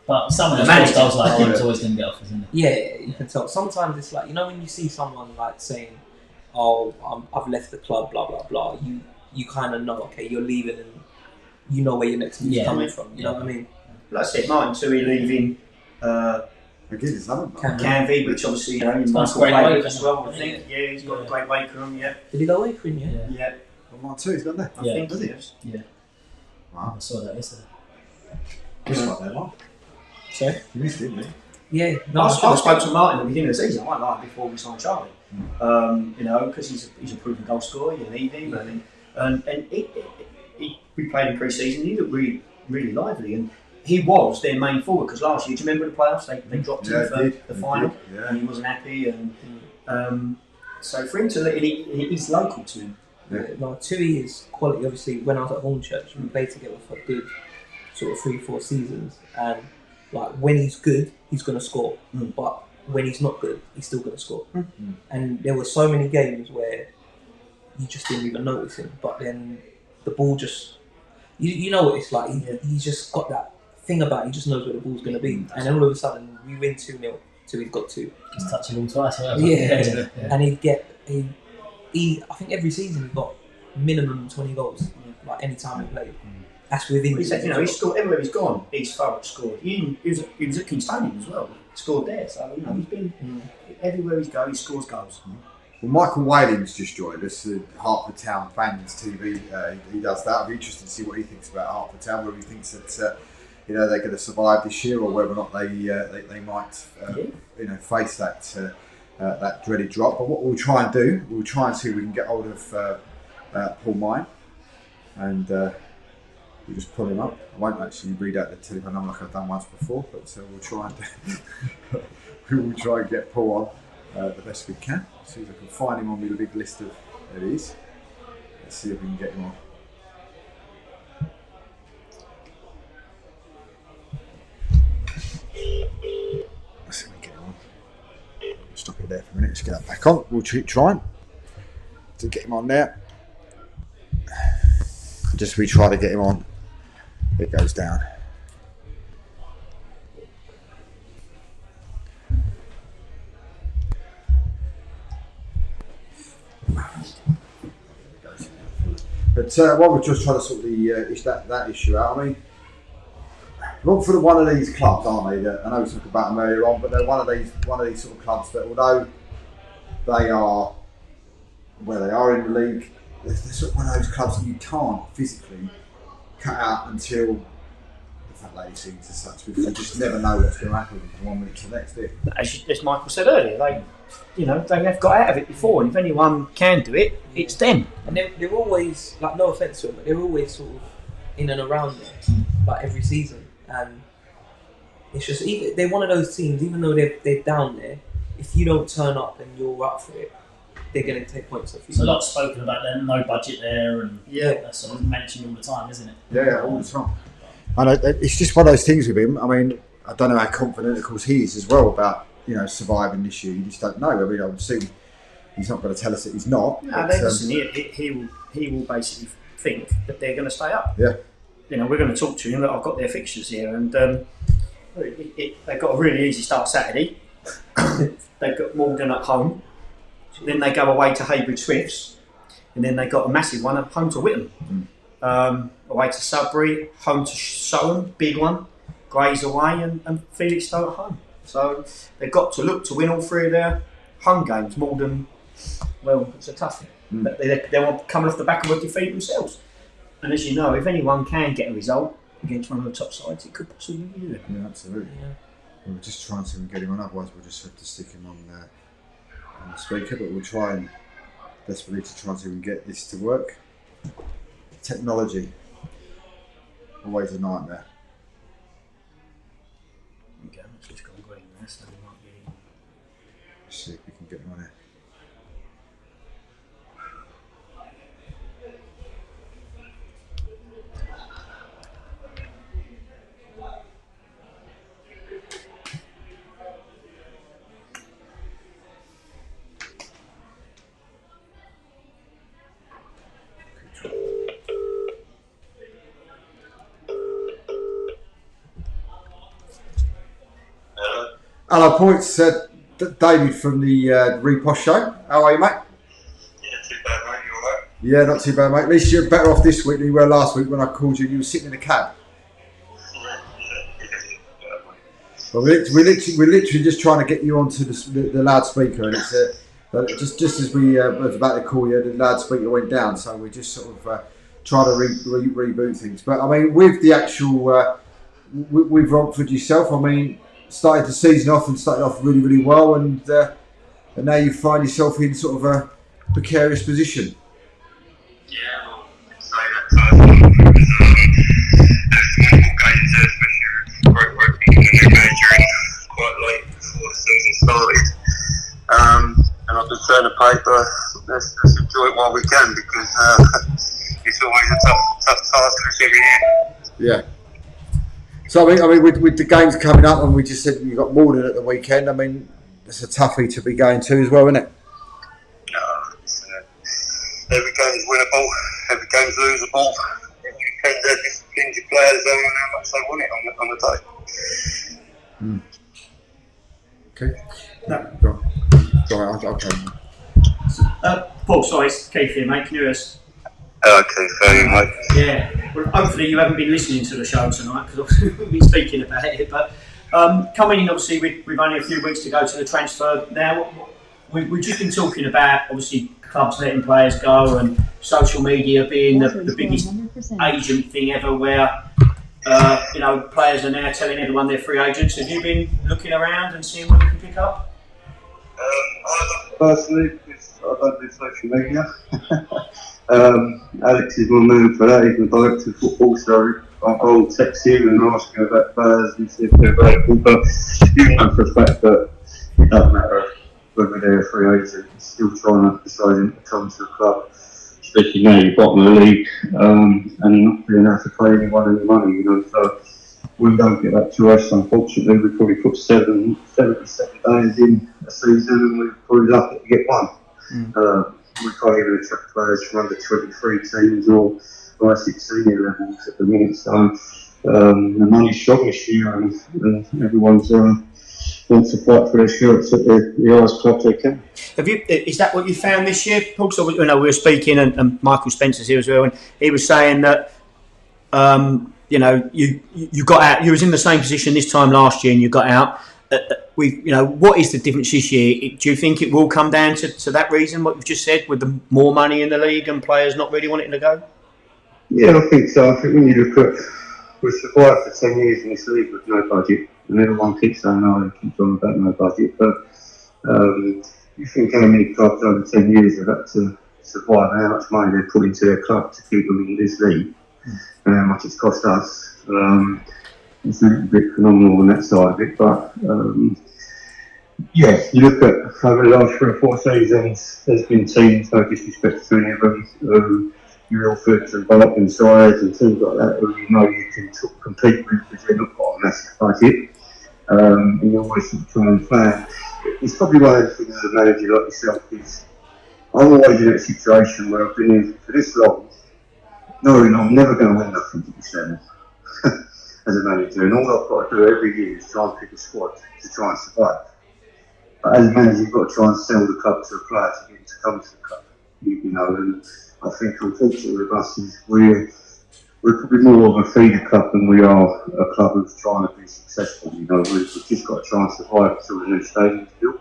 but someone who scores goals like him is always going to get off, isn't it? Yeah, you can tell. Sometimes it's like when you see someone like saying, "Oh, I've left the club," blah blah blah. You kind of know, okay, you're leaving, and you know where your next move's coming from. You know what I mean? Like I said, Martin Tui leaving. Again, it's another Canvey, which obviously Michael Waker as well. I think. Yeah, he's got a great Waker on. Yeah. Did he go Waker in? Yeah. Well, Martin Tui's gone there. I think he is. Yeah. Wow. I saw that yesterday. It's not that long. Sorry? You missed it, didn't you? Yeah. No, I spoke to Martin at the beginning of the season. I might like before we signed Charlie. Because he's a proven goal scorer. You need him, and we played in pre-season. He looked really, really lively, and he was their main forward because last year, do you remember the playoffs? They dropped him for the final, and he wasn't happy. And so for him to, he's local to him. Yeah. Tui is quality. Obviously, when I was at Hornchurch, we played together for a good sort of 3-4 seasons, and when he's good, he's going to score. But when he's not good, he's still going to score. And there were so many games where you just didn't even notice him, but then the ball just, you know what it's like. He's just got that thing about he just knows where the ball's going to be, and then all of a sudden we win 2-0, so he's got 2. He's touched the ball twice. And he'd get I think every season he got minimum 20 goals, any time he played. That's within. He said, he's scored everywhere he's gone. He's scored. He was at Kingstonian as well. Scored there, so he's been everywhere he's go. He scores goals. Well, Michael Whaling's just joined us, the Hertford Town Fans TV. He does that. I'd be interested to see what he thinks about Hertford Town, whether he thinks that they're going to survive this year, or whether or not they might face that dreaded drop. But what we'll try and do, we'll try and see if we can get hold of Paul Mine, and we'll just pull him up. I won't actually read out the telephone number like I've done once before, but we'll try and we will try and get Paul on the best we can. See if I can find him on the big list of there he is. Let's see if we can get him on. Let's see if we can get him on. Stop it there for a minute. Let's get that back on. We'll keep trying to get him on there. Just we try to get him on. It goes down. But while we're just trying to sort that issue out, I mean, look for one of these clubs, aren't they? That I know we talked about them earlier on, but they're one of these sort of clubs that, although they are where they are in the league, they're sort of one of those clubs that you can't physically cut out until the fat lady sings as such, because you just never know what's going to happen from 1 minute to the next. As Michael said earlier, they have got out of it before, and if anyone can do it, it's them. And they're always, no offence to them, but they're always sort of in and around there, like every season, and it's just they're one of those teams. Even though they're down there, if you don't turn up and you're up for it, they're going to take points off you. There's a lot spoken about them, no budget there, and that's sort of mentioned all the time, isn't it? Yeah, all the time. And it's just one of those things with him. I mean, I don't know how confident, of course, he is as well about surviving this year. You just don't know. I mean, I've seen he's not going to tell us that he's not. No, but, listen, he will basically think that they're going to stay up. Yeah. We're going to talk to him. I've got their fixtures here, and they've got a really easy start Saturday. They've got Malden at home. Then they go away to Haybridge Swifts, and then they got a massive one at home to Whittam. Away to Sudbury, home to Soham, big one. Grays away, and Felixstowe at home. So they've got to look to win all three of their home games. Malden, well, it's a toughie. But they're coming off the back of a defeat themselves. And as you know, if anyone can get a result against one of the top sides, it could possibly be them. Yeah, absolutely. Yeah. We'll just try and get him on. Otherwise, we'll just have to stick him on the speaker. But we'll try and desperately to try to get this to work. Technology, always a nightmare. Okay, it's just gone green there, so we might be. Let's see if we can get him on here. Hello, points. David from the Reposs show. How are you, mate? Yeah, too bad, mate. You alright? Yeah, not too bad, mate. At least you're better off this week than you were last week when I called you and you were sitting in a cab. Yeah. Well, we're literally just trying to get you onto the loudspeaker, and it's just as we was about to call you, the loudspeaker went down, so we just sort of try to reboot things. But I mean, with the actual with Romford yourself, I mean, started the season off and started off really, really well, and now you find yourself in sort of a precarious position. Yeah, well, say that first one because there's multiple games there, especially with Rope being the new manager and quite late before the season started. And I've just turned the paper, let's enjoy it while we can, because it's always a tough task for us every year. Yeah. So I mean, with the games coming up, and we just said you got Malden at the weekend. I mean, it's a toughie to be going to as well, isn't it? No, every game is winnable. Every game's losable. If you can discipline your players on how much they want it on the day. Okay. No. Go on. Okay. Paul, sorry, it's Keith here, mate. Can you hear us? Okay, fair enough, mate. Yeah. Well, hopefully you haven't been listening to the show tonight, because we've been speaking about it. But coming in, obviously, we've only a few weeks to go to the transfer now. We've just been talking about, obviously, clubs letting players go and social media being the biggest 100%. Agent thing ever, where players are now telling everyone they're free agents. Have you been looking around and seeing what you can pick up? I personally, because I don't do social media. Alex is my man for that. He's my director of football, so I'll text him and ask him about players and see if they're available. But you know for a fact that it doesn't matter whether they're a free agent. He's still trying to persuade him to come to the club, especially now you're bottom of the league, and not being able to pay anyone any money. So we don't get that choice. Unfortunately, we probably put 77 days in a season, and we're probably lucky to get one. We can't even attract players from under 23 teams or basic senior levels at the minute. So the money's strong this year, and everyone's wants to fight for their shirts at the highest club they can. Is that what you found this year, Paul? So we were speaking, and Michael Spencer's here as well, and he was saying that you got out. You was in the same position this time last year, and you got out. What is the difference this year? Do you think it will come down to that reason, what you've just said, with the more money in the league and players not really wanting to go? Yeah, I think so. I think when you look at, we've survived for 10 years in this league with no budget, and everyone keeps saying, they keep on about no budget, but you think how many clubs over 10 years have had to survive, how much money they put into their club to keep them in this league. and how much it's cost us. It's a little bit phenomenal on that side of it, but yeah, you look at over the last 3 or 4 seasons, there's been teams, no disrespect to any of them, your Ilfords and Bolton sides and things like that, who you know you can sort of compete with because they've not got a massive budget. And you always sort of try and plan. It's probably one of the things as a manager like yourself is I'm always in that situation where I've been in for this long, knowing I'm never going to win nothing to this level as a manager, and all I've got to do every year is try and pick a squad to try and survive. But as a manager, you've got to try and sell the club to a player to get him to come to the club. You know, and I think unfortunately with us is we're probably more of a feeder club than we are a club who's trying to be successful. You know, we've just got to try and survive until the new stadium's built,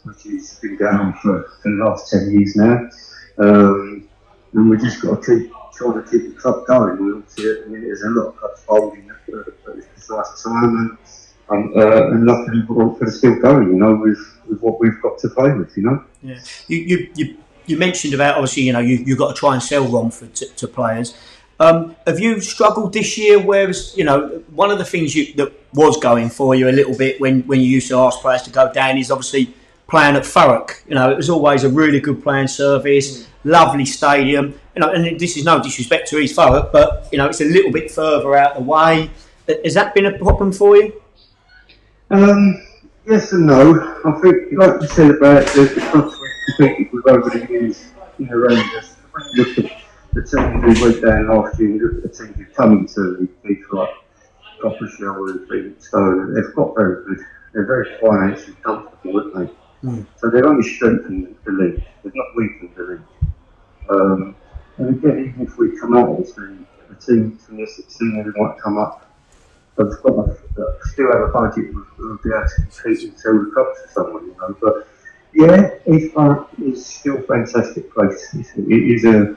which has been going on for the last 10 years now. And we've just got to keep trying to keep the club going. And obviously, at the minute, there's a lot of clubs folding at this precise time, and luckily we're still going. You know, with what we've got to play with. You know. Yeah. You mentioned about obviously you've got to try and sell Romford to players. Have you struggled this year? Whereas one of the things that was going for you a little bit when you used to ask players to go down is obviously playing at Thurrock. It was always a really good playing service, lovely stadium. And this is no disrespect to East Thurrock, but it's a little bit further out the way. Has that been a problem for you? Yes and no. I think, like you said about the clubs we've competed with over the years in the Rangers, when you look at the team who went down last year, you look at the teams who've come into the league like Coppershell and Felixstowe, they've got very good. They're very financially comfortable, aren't they? So they've only strengthened the league. They've not weakened the league. And again, even if we come out of this league, the teams from the 16 who might come up, have got still have a budget we'll be able to compete and sell the cups to someone, But yeah, East Thurrock is still a fantastic place. It is I've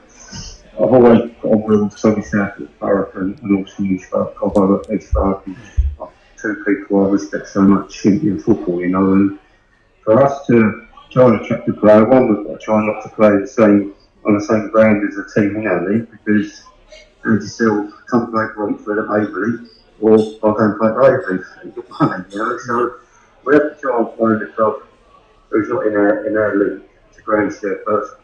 always got a real solid south at Thurrock and also East Thurrock. Although East Thurrock is two people I respect so much in football, And for us to try and attract a player, one, we've got to try not to play on the same ground as a team in our league, because as yourself, come play Romford at Waverley, or I'll go and play Waverley and get money, So we have to try and find a club who's not in our league to go and share first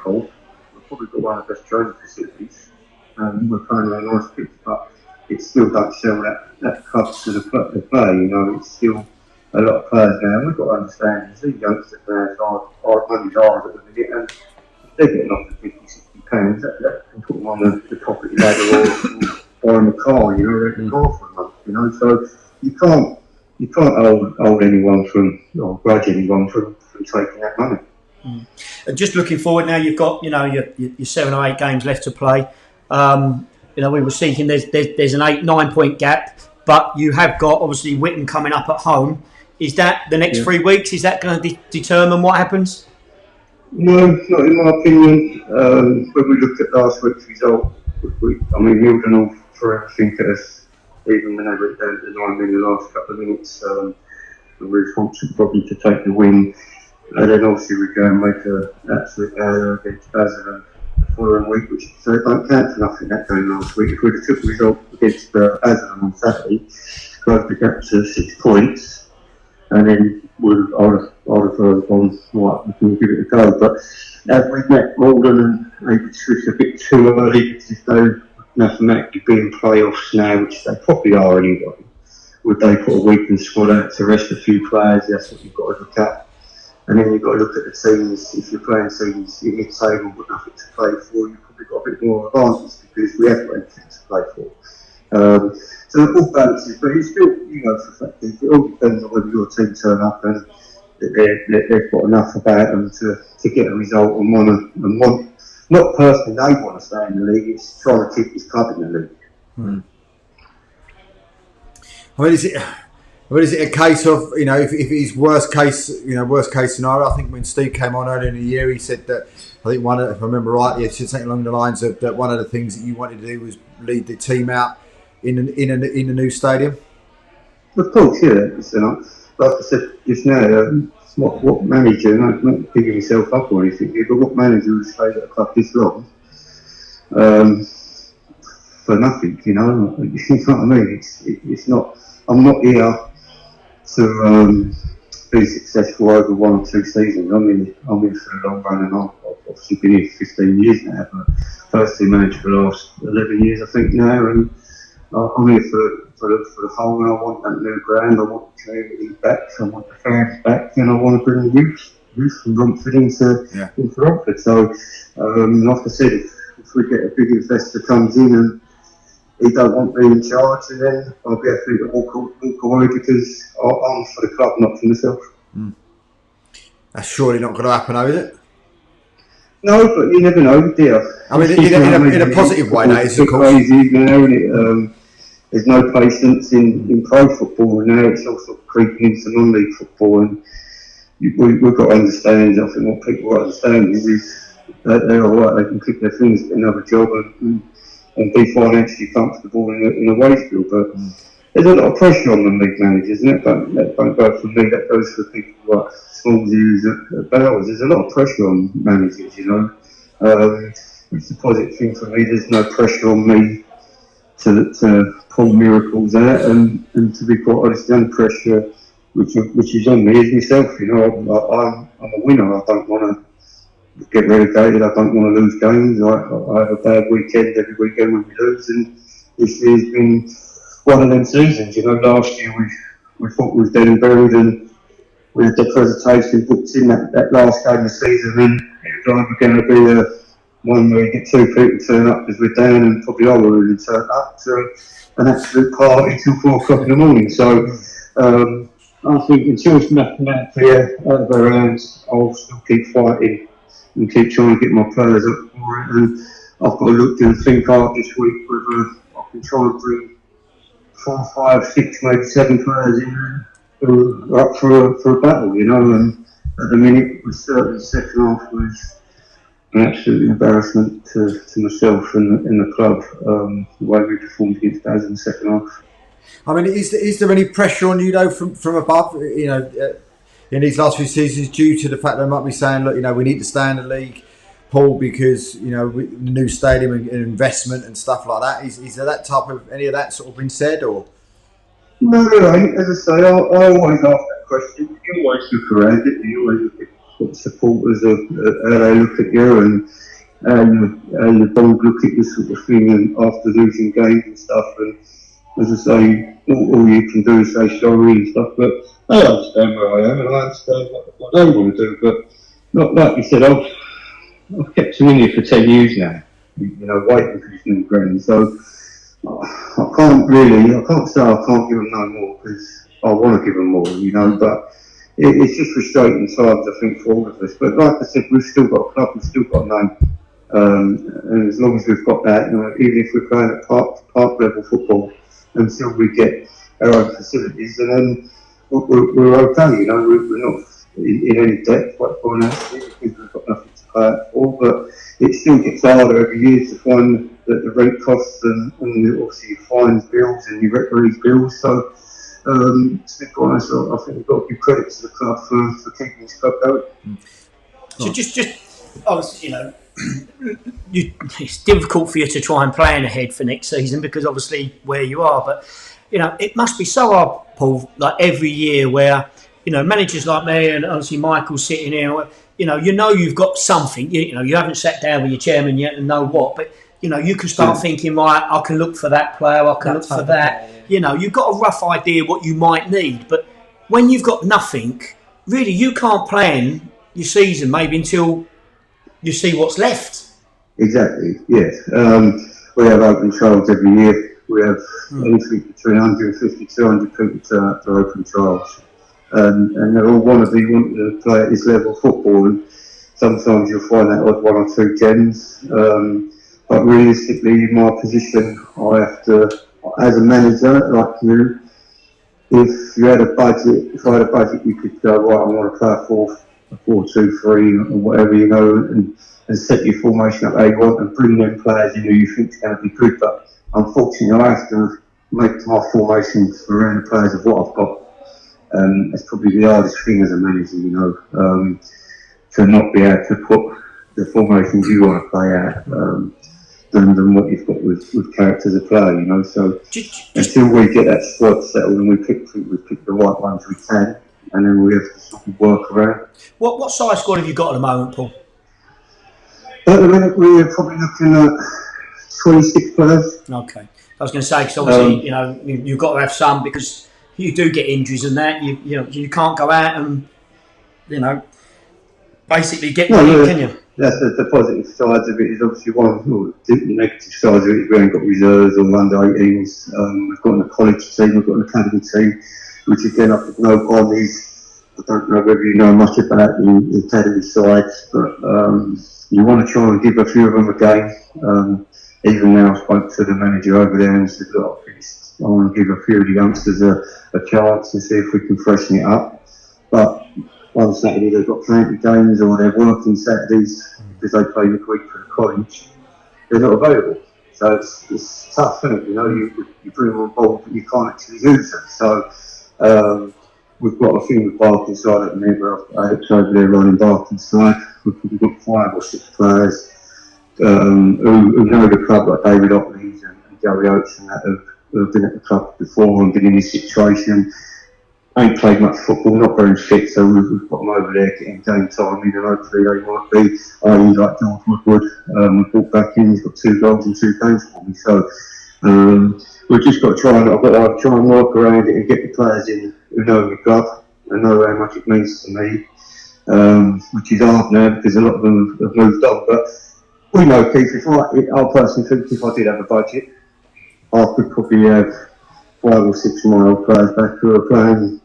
call. We've probably got one of the best training facilities, and we're playing on a nice pitch, but it still don't sell that club to the play, It's still a lot of players now, and we've got to understand these youngsters now are money's hard at the minute, and they're getting off the £50-60, that can put them on the property ladder or buy them a car, rent a car for a month, So you can't hold anyone or grudge anyone from taking that money. And just looking forward now, you've got your 7 or 8 games left to play. We were seeking there's an 8-9 point gap, but you have got obviously Witten coming up at home. Is that the next 3 weeks? Is that going to determine what happens? No, not in my opinion. When we looked at last week's result, Mildenhall for everything at us, even when they went down to 9 in the last couple of minutes, we were responsible probably to take the win. And then obviously we go and make an absolute error against Basel the following week, which so it don't count for nothing that game last week. If we'd have took the result against Basel on Saturday, closed the gap to 6 points, and then I'd have gone, right, we can give it a go. But as we met Malden and they could switch a bit too early, because they're mathematically being playoffs now, which they probably are anyway, would they put a weakened squad out to rest a few players? That's what you've got to look at. And then you've got to look at the teams. If you're playing teams in mid-table with nothing to play for, you've probably got a bit more advantage because we have got anything to play for. So the ball balances, but it's still, for fact, it all depends on whether your team turn up and they've got enough about them to get a result and want. Not personally, they want to stay in the league. It's trying to keep this club in the league. Is it a case of if it is worst case scenario? I think when Steve came on earlier in the year, he said that if I remember rightly, he said something along the lines of that one of the things that you wanted to do was lead the team out in a new stadium. Of course, yeah. Like I said just now, what manager? Not picking yourself up or anything, but what manager would stay at a club this long? for nothing, you know. You know what I mean? It's not. I'm not here to be successful over 1 or 2 seasons. I'm in for the long run, and I've obviously been here for 15 years now. But first team manager for the last 11 years, I think now, and I'm here for the whole. And I want that new ground. I want the community back. I want the fans back, and I want to bring the youth from Romford into Romford. So, like I said, if we get a big investor comes in and he don't want me in charge, and then I'll be happy to walk away because I'm for the club, not for myself. That's surely not going to happen, though, is it? No, but you never know, do you? I mean, in a positive way, that is, of course. Crazy now, isn't it? There's no patience in pro football, and now it's also creeping into non-league football, and we've got to understand, I think what people understand is that they're alright, they can click their fingers, get another job and be financially comfortable in a wage bill, but there's a lot of pressure on the league managers, and that don't go for me, that goes for people like Smallsy's at Bowers. There's a lot of pressure on managers, you know. It's a positive thing for me, there's no pressure on me to pull miracles out, and to be quite honest, the only pressure which is on me is myself, you know. I'm a winner, I don't want to get relegated, I don't want to lose games. I have a bad weekend every weekend when we lose, and this year's been one of them seasons, you know. Last year we thought we was dead and buried, and we had the presentation booked in that last game of the season, and it was either going to be one where you get 2 people turn up because we're down, and probably I will really turn up to an absolute party till 4 o'clock in the morning. So I think until it's mathematically out of our hands, I'll still keep fighting and keep trying to get my players up for it. And I've got to look and think hard this week whether I can try and bring 4, 5, 6, maybe 7 players in who are up for a battle, you know. And at the minute, the second half was an absolute embarrassment to myself and the club, the way we performed against us in the second half. I mean, is there any pressure on you, though, from above, you know, in these last few seasons, due to the fact they might be saying, look, you know, we need to stay in the league, Paul, because, you know, the new stadium and investment and stuff like that? Is there that type of, any of that sort of been said, or? No, as I say, I always ask that question. You always look around it, you always look at what supporters how they look at you, and how the board look at this sort of thing, and after losing games and stuff, and as I say, all you can do is say sorry and stuff, but I understand where I am, and I understand what they want to do, but not like you said, I've kept him in here for 10 years now, you know, waiting for his new ground, so I can't say I can't give him no more, because I want to give him more, you know, but it's just frustrating times, I think, for all of us. But like I said, we've still got a club, we've still got a name, and as long as we've got that, you know, even if we're playing at park level football, until we get our own facilities, and then we're okay, you know. We're not in any debt financially because we've got nothing to pay it for, but it still gets harder every year to find the rent costs and obviously your fines bills and your referees bills. So to be honest, I think we've got to give credit to the club for keeping this club going. So just obviously, you know, it's difficult for you to try and plan ahead for next season because obviously where you are, but you know, it must be so hard, Paul, like every year where, you know, managers like me and obviously Michael sitting here, you know you've got something, you know, you haven't sat down with your chairman yet and know what, but you know, you can start thinking, right, I can look for that player, I can look for that. You know, you've got a rough idea what you might need, but when you've got nothing, really, you can't plan your season maybe until you see what's left. Exactly, yes. We have open trials every year. We have anything between 150 to 200 people turn up to open trials. And they all wanting to play at this level of football. And sometimes you'll find that odd 1 or 2 gems. But realistically, in my position, I have to, as a manager like you, if I had a budget, you could go, right, I want to play a 4-2-3 or whatever, you know, and set your formation up how you want and bring them players in who you think is going to be good. But unfortunately, I have to make my formations around the players of what I've got. That's probably the hardest thing as a manager, you know, to not be able to put the formations you want to play out. than what you've got with character as a player, you know. So until we get that squad settled and we pick the right ones we can, and then we have to sort of work around. What size squad have you got at the moment, Paul? At the minute, we're probably looking at 26 players. Okay. I was going to say, because obviously, you've got to have some, because you do get injuries and that. You can't go out and, basically get can you? That's the positive side of it. Is obviously the negative side of it is we ain't got reserves or under 18s. We've got a college team, we've got an academy team, which again I could know on these. I don't know whether you know much about the academy side, but you want to try and give a few of them a game. Even now, I spoke to the manager over there and said, look, I want to give a few of the youngsters a chance and see if we can freshen it up. But one Saturday they've got plenty of games, or they're working Saturdays because they play midweek for the college. They're not available. So it's tough, isn't it? You bring them on board, but you can't actually use them. So we've got a thing with Barkingside at the minute, where Alex over there running Barkingside. We've got 5 or 6 players who know the club, like David Otley's and Gary Oates and that, who have been at the club before and been in this situation. Ain't played much football, not very fit, so we've got them over there getting game time in, and hopefully they might be, like George Woodward, we brought back in, he's got 2 goals in 2 games for me, so we've just got to try and work around it and get the players in who know the club and know how much it means to me, which is hard now because a lot of them have moved on, but we know, Keith, I personally think if I did have a budget, I could probably have 5 or 6 of my old players back who are playing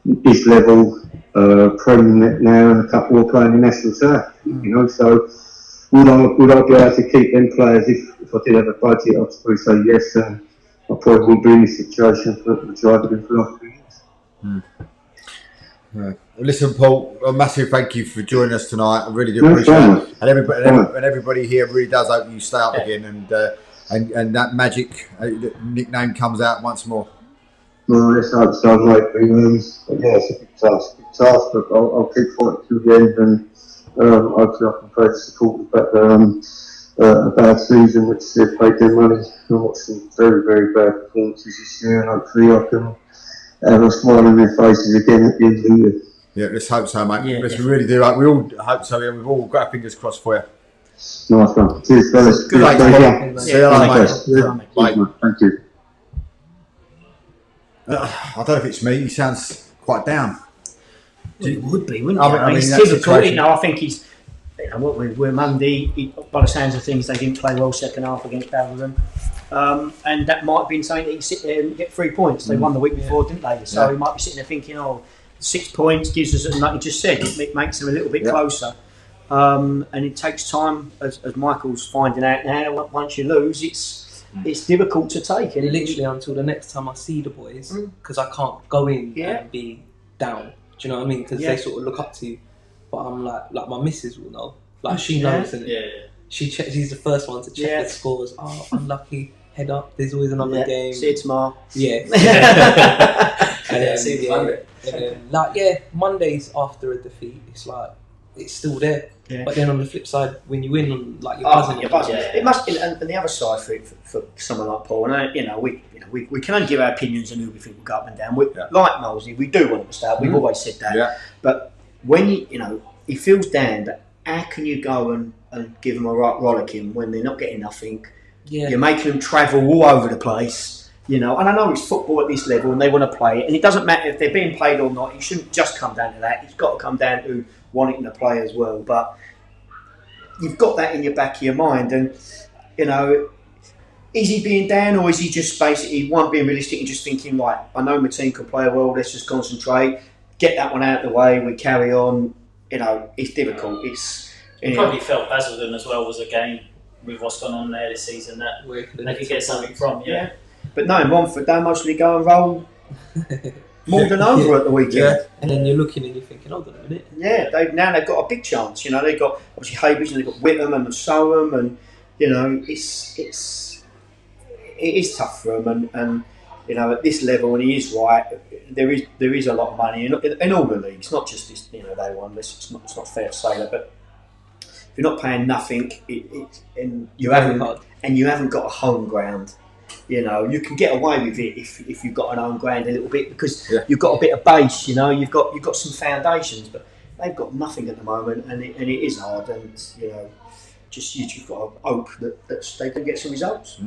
this level, Premier now, and a couple who are playing in National South. So would I be able to keep them players if I did have a budget? I'd probably say yes, and I probably wouldn't be in this situation for the drive for the last 3 years. Well, listen, Paul, a massive thank you for joining us tonight. I really do appreciate it. And everybody here really does hope you stay up again and that magic nickname comes out once more. Well, let's hope so, mate. It's a big task, but I'll keep fighting to the end, and hopefully I can play the support a bad season, which they've paid their money. I watched some very, very bad performances this year, and hopefully I can have a smile on their faces again at the end of the year. Yeah, let's hope so, mate. Yeah, we really do. We all hope so. Yeah, we've all got our fingers crossed for you. Nice one. Cheers, fellas. Good night, Paul. See you later, mate. Bye. Thank you. I don't know if it's me. He sounds quite down. Well, it would be, wouldn't it? He's typical. I think he's. We're Monday. By the sounds of things, they didn't play well second half against Balvern. And that might have been something that he sit there and get 3 points. They won the week before, didn't they? So he might be sitting there thinking, 6 points gives us, like you just said, it makes them a little bit closer. And it takes time, as Michael's finding out now. Once you lose, it's difficult to take. And literally until the next time I see the boys, because I can't go in and be down. Do you know what I mean? Because they sort of look up to you. But I'm like my missus will know. Like she knows, and she checks. She's the first one to check the scores. Oh, unlucky. Head up. There's always another game. See you tomorrow. Yeah. And then, Mondays after a defeat, it's like it's still there. Yeah. But then on the flip side, when you win, you're buzzing. You're buzzing. It must be, and the other side for someone like Paul, and we can only give our opinions on who we think will go up and down. Like Mosley, we do want them to stay up. We've always said that. Yeah. But when he feels down, but how can you go and give them a right rollicking when they're not getting nothing? Yeah. You're making them travel all over the place. And I know it's football at this level and they want to play it, and it doesn't matter if they're being paid or not. It shouldn't just come down to that. It's got to come down to wanting to play as well. But you've got that in your back of your mind, and is he being down, or is he just basically being realistic and just thinking, right, I know my team can play well, let's just concentrate, get that one out of the way, we carry on. It's difficult. He probably felt Basildon as well was a game with what's gone on there this season that they could get something from. Yeah. But no, Romford, they mostly go and roll more than over at the weekend. Yeah. And then you're looking and you're thinking, hold on a minute. Yeah, they've got a big chance. They've got obviously Haybridge and they've got Whittam and Solham, and it is tough for them. And at this level, and he is right, there is a lot of money in all the leagues, not just this. They won. It's not fair to say that, but if you're not paying nothing, and you're having and you haven't got a home ground. You know, you can get away with it if you've got an home ground a little bit because you've got a bit of base. You know, you've got some foundations, but they've got nothing at the moment, and it is hard. And you know, you've got to hope that they can get some results.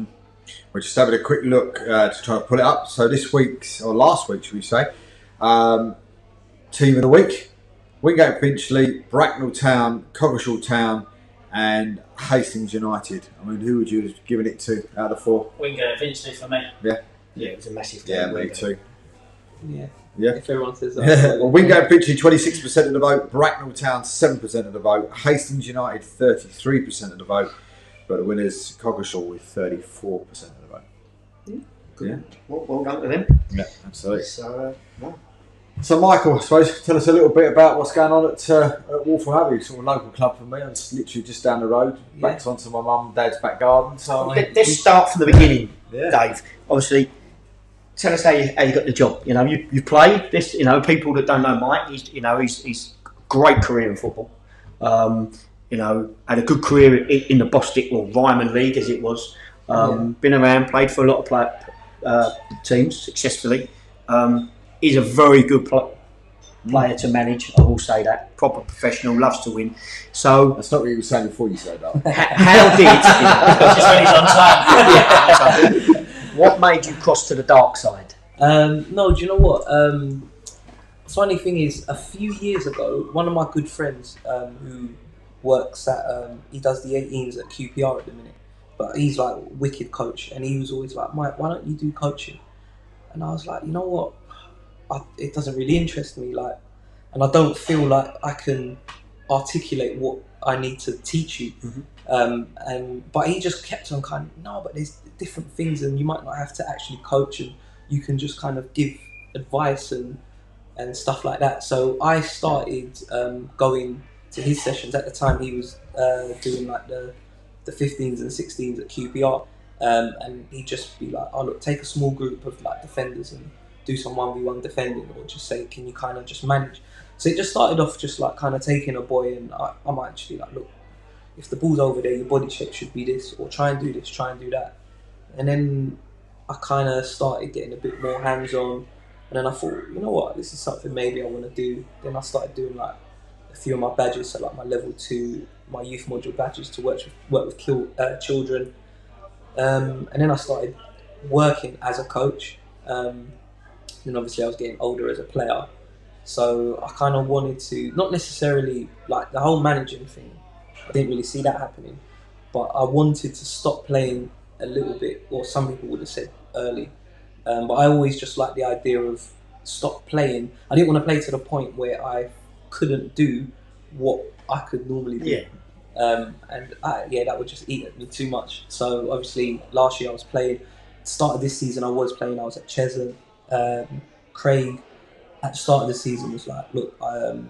We're just having a quick look to try and pull it up. So this week's, or last week, should we say, team of the week: Wingate Finchley, Bracknell Town, Coggeshall Town, and Hastings United. I mean, who would you have given it to out of the 4? Wingate Finchley for me. Yeah, it was a massive game. Yeah, me too. Yeah. Yeah. If everyone says that. Well, Wingate Finchley 26% of the vote, Bracknell Town 7% of the vote, Hastings United 33% of the vote, but the winners Coggeshall with 34% of the vote. Good. Yeah. Well done to them. Yeah, absolutely. So, Michael, I suppose, tell us a little bit about what's going on at Waltham Abbey, sort of local club for me. It's literally just down the road, back onto my mum and dad's back garden. So let's start from the beginning, Dave. Obviously, tell us how you got the job. You know, you played this. You know, people that don't know Mike, he's a great career in football. You know, had a good career in the Bostik or Ryman League as it was. Been around, played for a lot of teams successfully. He's a very good player to manage. I will say that. Proper professional, loves to win. So that's not what you were saying before you said that. How did just when he's on time? What made you cross to the dark side? No, do you know what? Funny thing is, a few years ago, one of my good friends who works at, he does the 18s at QPR at the minute, but he's like a wicked coach, and he was always like, Mike, why don't you do coaching? And I was like, you know what? It doesn't really interest me, like, and I don't feel like I can articulate what I need to teach you. But he just kept on kind of, no, but there's different things, and you might not have to actually coach, and you can just kind of give advice and stuff like that. So I started going to his sessions. At the time, he was doing like the 15s and 16s at QPR, and he'd just be like, oh look, take a small group of like defenders and do some 1v1 defending, or just say, can you kind of just manage? So it just started off just like kind of taking a boy, and I might just be like, look, if the ball's over there, your body shape should be this, or try and do this, try and do that. And then I kind of started getting a bit more hands-on, and then I thought, you know what, this is something maybe I want to do. Then I started doing like a few of my badges, so like my level 2, my youth module badges to work with children. And then I started working as a coach. Then obviously I was getting older as a player, so I kind of wanted to, not necessarily like the whole managing thing, I didn't really see that happening, but I wanted to stop playing a little bit, or some people would have said early, but I always just liked the idea of stop playing. I didn't want to play to the point where I couldn't do what I could normally do. That would just eat at me too much. So obviously last year I was playing, start of this season I was at Chesham. Craig at the start of the season was like, look, I'm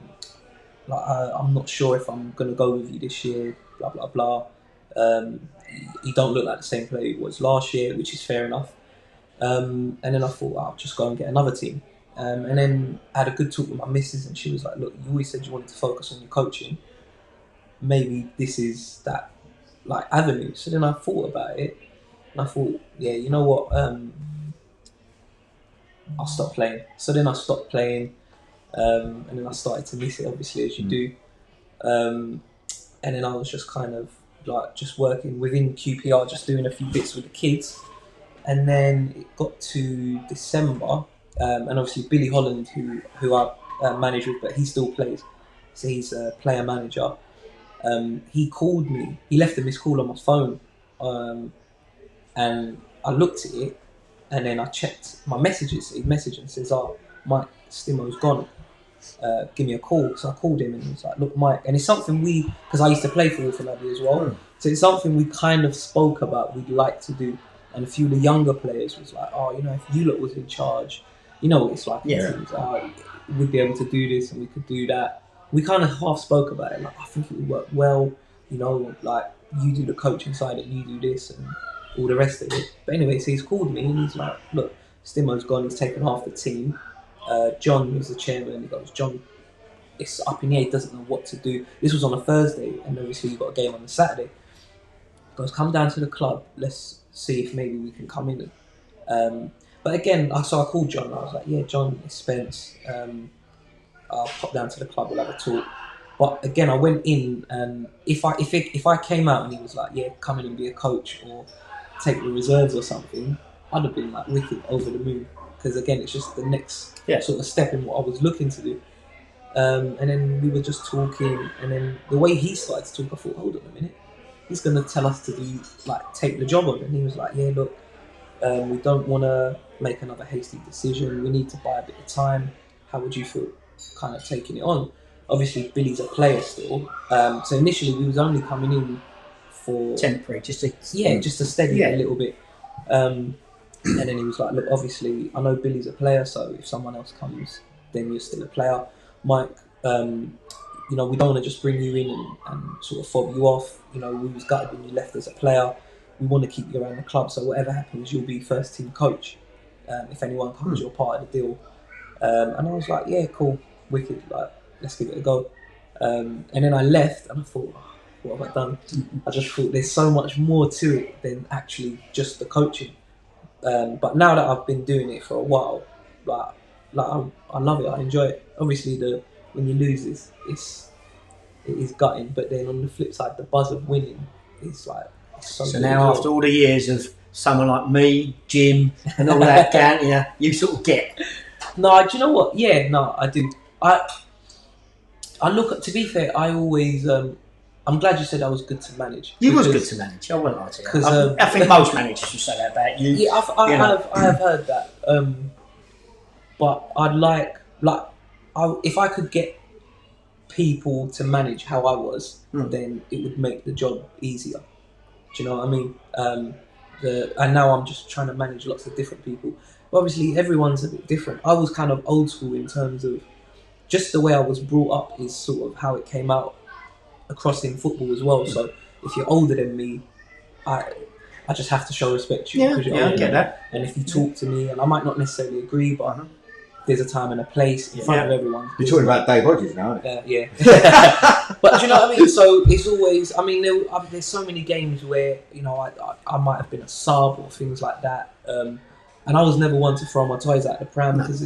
not sure if I'm going to go with you this year, blah blah blah. You don't look like the same player you was last year, which is fair enough. And then I thought, I'll just go and get another team. And then I had a good talk with my missus, and she was like, look, you always said you wanted to focus on your coaching. Maybe this is that like avenue. So then I thought about it, and I thought, yeah, you know what? I'll stop playing. So then I stopped playing, and then I started to miss it, obviously, as you do. And then I was just kind of like just working within QPR, just doing a few bits with the kids. And then it got to December, and obviously Billy Holland, who I manage with, but he still plays, so he's a player manager. He called me. He left a missed call on my phone, and I looked at it. And then I checked my messages. He messaged and says, "Oh, Mike, Stimo's gone. Give me a call." So I called him, and he was like, "Look, Mike," and it's something because I used to play for Waltham Abbey as well. So it's something we kind of spoke about. We'd like to do, and a few of the younger players was like, "Oh, you know, if you lot was in charge, you know what it's like. We'd be able to do this and we could do that." We kind of half spoke about it. Like, I think it would work well. You know, like you do the coaching side and you do this and all the rest of it. But anyway, so he's called me and he's like, look, Stimo's gone, he's taken half the team. John, who's the chairman, and he goes, John, it's up in the air, he doesn't know what to do. This was on a Thursday, and obviously you've got a game on the Saturday. goes, come down to the club. Let's see if maybe we can come in. But again, so I called John. I was like, yeah, John, it's Spence. I'll pop down to the club. We'll have a talk. But again, I went in, and if I came out and he was like, yeah, come in and be a coach or take the reserves or something, I'd have been like wicked over the moon. Because again, it's just the next sort of step in what I was looking to do. And then we were just talking, and then the way he started to talk, I thought, hold on a minute, he's going to tell us to do, like, take the job on. And he was like, yeah, look, we don't want to make another hasty decision. We need to buy a bit of time. How would you feel kind of taking it on? Obviously, Billy's a player still. So initially, we was only coming in for... temporary, just to steady it a little bit. And then he was like, look, obviously, I know Billy's a player, so if someone else comes, then you're still a player. Mike, we don't want to just bring you in and sort of fob you off. We was gutted when you left as a player. We want to keep you around the club, so whatever happens, you'll be first team coach. If anyone comes, you're part of the deal. And I was like, yeah, cool, wicked, like, let's give it a go. And then I left, and I thought, oh, what have I done? I just thought there's so much more to it than actually just the coaching. But now that I've been doing it for a while, I love it. I enjoy it. Obviously, when you lose, it is gutting. But then on the flip side, the buzz of winning is like so. So now, after all the years of someone like me, Jim, and all that, down, you sort of get. No, do you know what? Yeah, no, I do. I look at. To be fair, I always. I'm glad you said I was good to manage. You was good to manage. I won't lie to you. I think most managers should say that about you. Yeah, I have heard that. But I'd like if I could get people to manage how I was, then it would make the job easier. Do you know what I mean? And now I'm just trying to manage lots of different people. But obviously, everyone's a bit different. I was kind of old school in terms of just the way I was brought up is sort of how it came out across in football as well. So if you're older than me, I just have to show respect to you because you're older. I get that. And if you talk to me, and I might not necessarily agree, but there's a time and a place in front of everyone. You're talking about Dave Hodges now, aren't you? Yeah. But do you know what I mean? So it's always, there's so many games where, I might have been a sub or things like that. And I was never one to throw my toys out the pram because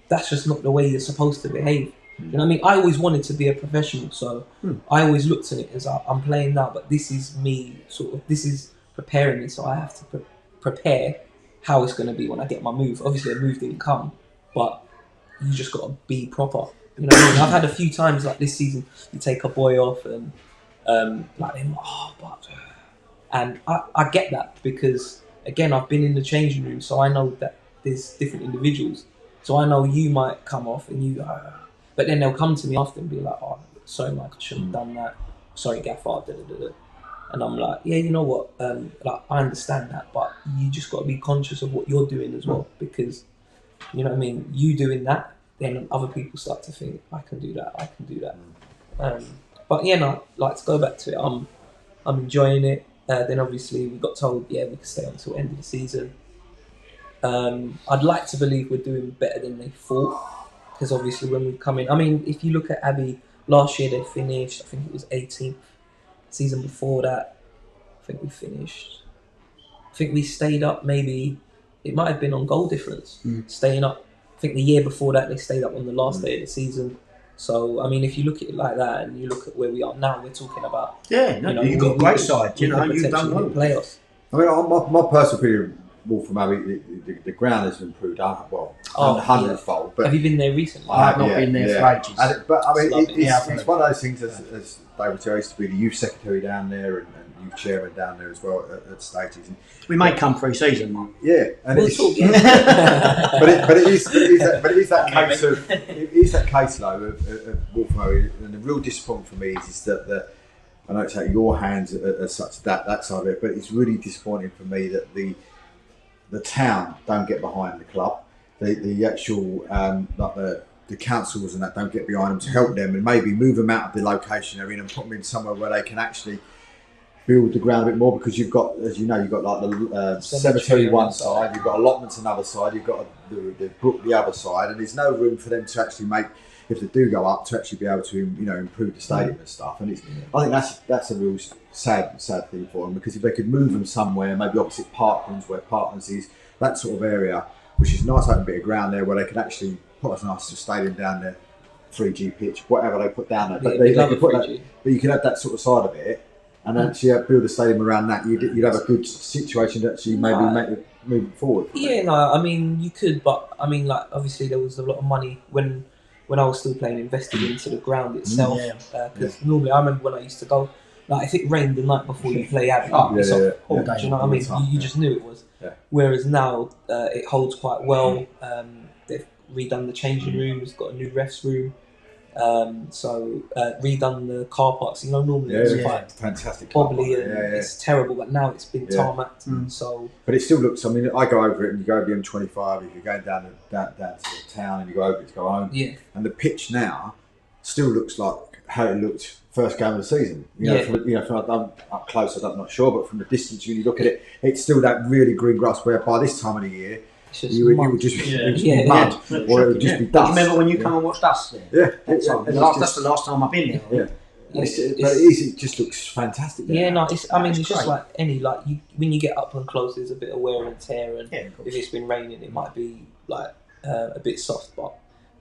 that's just not the way you're supposed to behave. You know what I mean? I always wanted to be a professional, so I always looked at it as I'm playing now, but this is me, this is preparing me, so I have to prepare how it's going to be when I get my move. Obviously, a move didn't come, but you just got to be proper. You know what I mean? I've had a few times like this season, you take a boy off and and I get that because, again, I've been in the changing room, so I know that there's different individuals. So I know you might come off and you... but then they'll come to me after and be like, oh, sorry, Mike, I shouldn't have done that. Sorry, Gaffer, And I'm like, yeah, you know what? I understand that, but you just got to be conscious of what you're doing as well, because, you know what I mean? You doing that, then other people start to think, I can do that. But yeah, no, to go back to it, I'm enjoying it. Then obviously we got told, we can stay until the end of the season. I'd like to believe we're doing better than they thought. Because obviously when we come in, if you look at Abbey, last year they finished, I think it was 18th. Season before that, I think we finished. I think we stayed up maybe, it might have been on goal difference, staying up. I think the year before that they stayed up on the last day of the season. So, if you look at it like that and you look at where we are now, we're talking about... you've got a great side. You've done well. Playoffs. My personal opinion, Wolf, the ground has improved, hundredfold. But have you been there recently? I have not been there for ages. It's one of those things, as David said, I used to be the youth secretary down there and youth chairman down there as well at stages. And we may come pre-season, Mark. Yeah, and but it is that case though of Wolf Murray, and the real disappointment for me is that I know it's out of your hands as such that side of it, but it's really disappointing for me that the town don't get behind the club, the actual the councils and that don't get behind them to help them and maybe move them out of the location they're in and put them in somewhere where they can actually build the ground a bit more, because you've got, as you know, you've got like the cemetery one side, you've got allotments another side, you've got the brook the other side, and there's no room for them to actually make if they do go up, to actually be able to improve the stadium and stuff. And I think that's a real sad thing for them, because if they could move them somewhere, maybe opposite Parklands, where Parklands is, that sort of area, which is a nice open bit of ground there, where they could actually put a nice stadium down there, 3G pitch, whatever they put down there. But they could put that, but you could have that sort of side of it, and actually build a stadium around that. You'd have a good situation to actually maybe make it move forward. Yeah, no, I mean you could, but I mean like obviously there was a lot of money when I was still playing invested into the ground itself. Because normally I remember when I used to go, like if it rained the night before you play Abbey, it's off all day. Do you know what I mean? You just knew it was. Yeah. Whereas now it holds quite well. They've redone the changing rooms, got a new refs room. Redone the car parks. Normally it's quite fantastic, bobbly and it's terrible, but now it's been tarmacked. So, but it still looks. I mean, I go over it, and you go over the M25. If you're going down to the town, and you go over it to go home, and the pitch now still looks like how it looked first game of the season. From up close, I'm not sure, but from the distance, you look at it, it's still that really green grass. Where by this time of the year, it would just be mud, or it would just be dust. Do you remember when you come and watched us there? Yeah, that's the last time I've been there. Yeah, it just looks fantastic. Yeah, no, it's just like any when you get up and close, there's a bit of wear and tear, and if it's been raining, it might be like a bit soft. But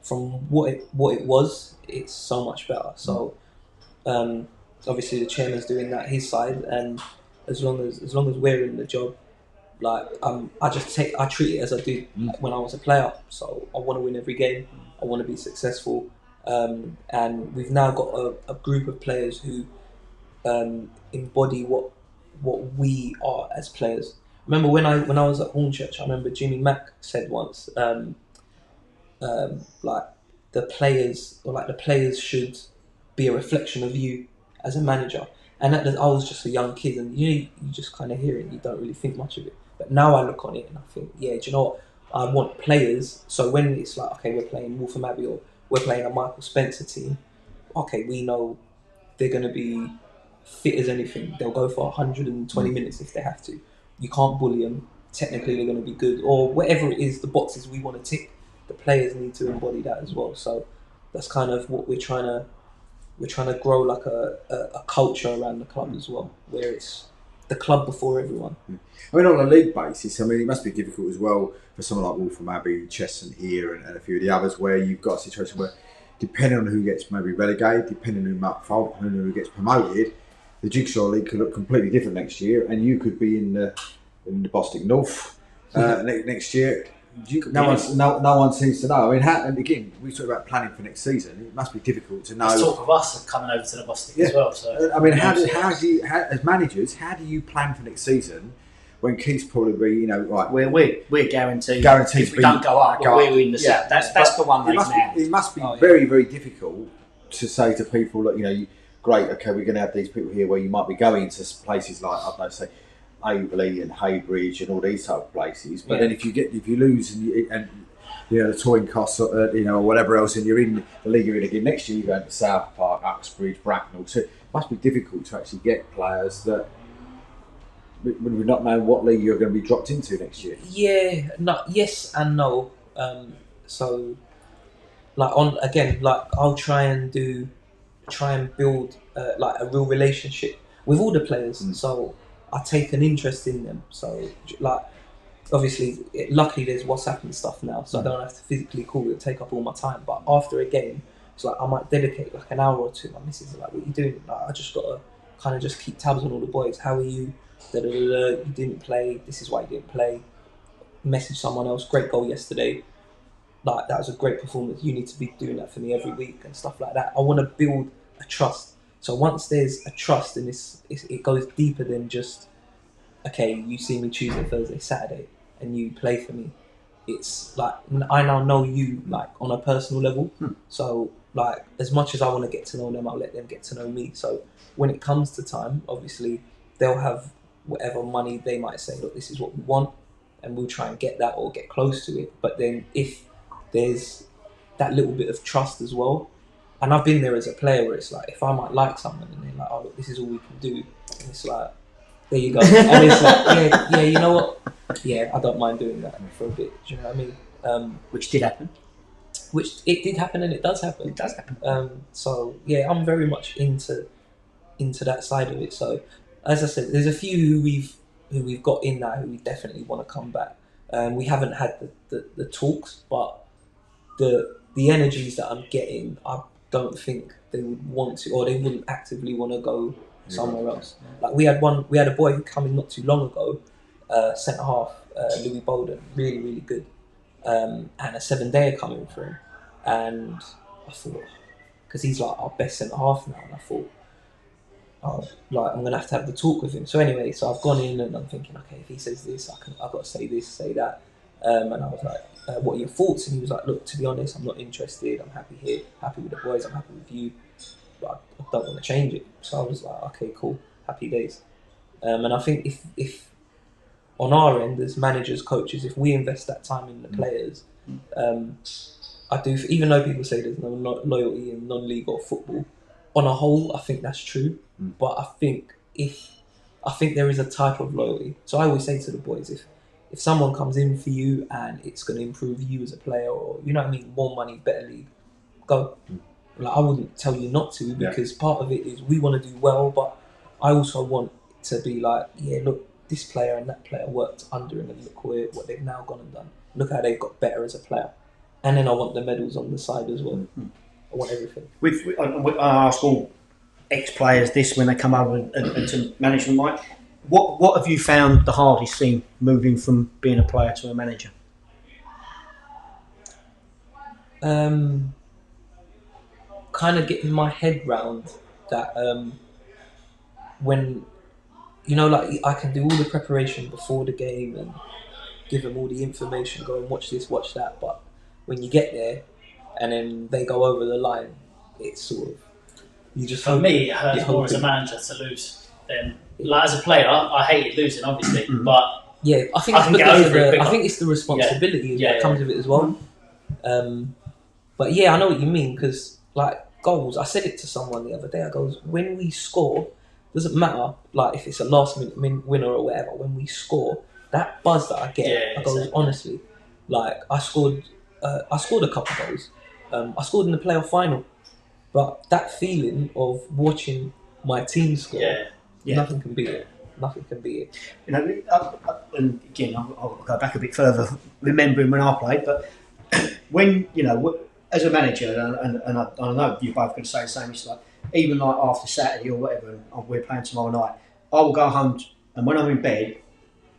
from what it was, it's so much better. So obviously the chairman's doing that his side, and as long as we're in the job. Like I treat it as I did when I was a player. So I want to win every game. I want to be successful, and we've now got a group of players who embody what we are as players. I remember when I was at Hornchurch, I remember Jimmy Mack said once, like the players should be a reflection of you as a manager. And I was just a young kid, and you just kind of hear it, and you don't really think much of it. But now I look on it and I think, do you know what? I want players. So when it's like, okay, we're playing Waltham Abbey or we're playing a Michael Spencer team, okay, we know they're going to be fit as anything. They'll go for 120 minutes if they have to. You can't bully them. Technically, they're going to be good. Or whatever it is, the boxes we want to tick, the players need to embody that as well. So that's kind of what we're trying to grow, like a culture around the club as well, where it's the club before everyone. I mean, on a league basis, it must be difficult as well for someone like Waltham Abbey, Cheshunt here, and a few of the others, where you've got a situation where, depending on who gets maybe relegated, depending on who gets promoted, the Jigsaw League could look completely different next year, and you could be in the Bostik North next year. No one seems to know. I mean, and again, we talk about planning for next season. It must be difficult to know. There's talk of us coming over to the Bostik as well. So I mean, as managers, how do you plan for next season when Keith's probably right? We're guaranteed. If we don't go up, we're in the set. That's the one. It must be very, very difficult to say to people that great. Okay, we're going to have these people here where you might be going to places like, I don't know, say Aveley and Haybridge and all these type of places, but then if you lose and the touring costs or whatever else, and you're in the league you're in again next year, you go to South Park, Uxbridge, Bracknell. So it must be difficult to actually get players that when we not know what league you're going to be dropped into next year. Yeah, yes and no. So I'll try and build like a real relationship with all the players. So I take an interest in them. So, like, obviously, luckily there's WhatsApp and stuff now, so I don't have to physically call it, take up all my time. But after a game, it's like I might dedicate like an hour or two. My missus is like, "What are you doing?" Like, I just got to kind of just keep tabs on all the boys. How are you? You didn't play. This is why you didn't play. Message someone else. Great goal yesterday. Like, that was a great performance. You need to be doing that for me every week and stuff like that. I want to build a trust. So once there's a trust, and it goes deeper than just, okay, you see me Tuesday, Thursday, Saturday, and you play for me. It's like, I now know you like on a personal level. So like, as much as I want to get to know them, I'll let them get to know me. So when it comes to time, obviously they'll have whatever money they might say, look, this is what we want, and we'll try and get that or get close to it. But then if there's that little bit of trust as well. And I've been there as a player where it's like, if I might like someone and they're like, oh, look, this is all we can do. And it's like, there you go. And it's like, yeah, you know what? Yeah, I don't mind doing that for a bit. Do you know what I mean? Which did happen. which it did happen and it does happen. It does happen. So yeah, I'm very much into that side of it. So as I said, there's a few who we've got in now who we definitely want to come back. We haven't had the talks, but the energies that I'm getting, I don't think they would want to, or they wouldn't actively want to go somewhere else. Like we had a boy who came in not too long ago, centre half, Louis Bolden, really really good, and a 7-dayer coming for him, and I thought, because he's like our best centre half now, and I thought, like I'm gonna have to have the talk with him. So anyway, so I've gone in and I'm thinking, okay, if he says this, I've got to say this, say that, and I was like, what are your thoughts? And he was like, look, to be honest, I'm not interested. I'm happy here, happy with the boys. I'm happy with you, but I don't want to change it. So I was like, okay, cool, happy days. And I think if on our end as managers, coaches, if we invest that time in the players, I do. Even though people say there's no loyalty in non-league or football, on a whole, I think that's true. But I think there is a type of loyalty. So I always say to the boys, if someone comes in for you and it's going to improve you as a player, or you know what I mean, more money, better league, go. Like I wouldn't tell you not to, because part of it is we want to do well, but I also want to be like, yeah, look, this player and that player worked under him, and look what they've now gone and done. Look how they've got better as a player. And then I want the medals on the side as well. I want everything. I ask all ex-players this when they come over into management, Mike. What have you found the hardest thing moving from being a player to a manager? Kind of getting my head round that when, you know, like I can do all the preparation before the game and give them all the information, go and watch this, watch that, but when you get there and then they go over the line, it's sort of, you just for me, it hurts more as a manager to lose than, like, as a player. I hated losing, obviously, but yeah, I think it's the responsibility that comes with it as well. But yeah, I know what you mean, because like goals, I said it to someone the other day. I goes, when we score, doesn't matter like if it's a last minute winner or whatever. When we score, that buzz that I get, I goes, honestly, like I scored a couple goals. I scored in the playoff final. But that feeling of watching my team score, nothing can beat it. Nothing can beat it. You know, and again, I'll go back a bit further, remembering when I played. But when, you know, as a manager, and I know you're both going to say the same. It's like even like after Saturday or whatever, and we're playing tomorrow night, I will go home, and when I'm in bed,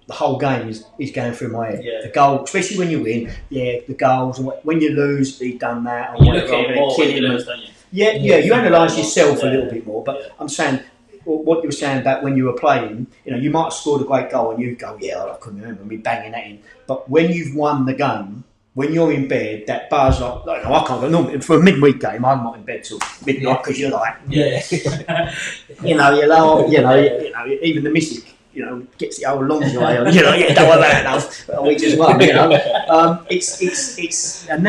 the whole game is going through my head. The goal, especially when you win, the goals. And when you lose, he's done that. And you look at it more when you lose, don't you? Yeah, you analyse yourself a little bit more, but I'm saying what you were saying about when you were playing, you know, you might have scored a great goal and you go, I couldn't remember me banging that in. But when you've won the game, when you're in bed, that buzz, like, I can't go. Normally, for a midweek game, I'm not in bed till midnight because you're like, you know, even the missus, you know, gets the old long way on, you know, don't worry about it now. We just won, you know. It's and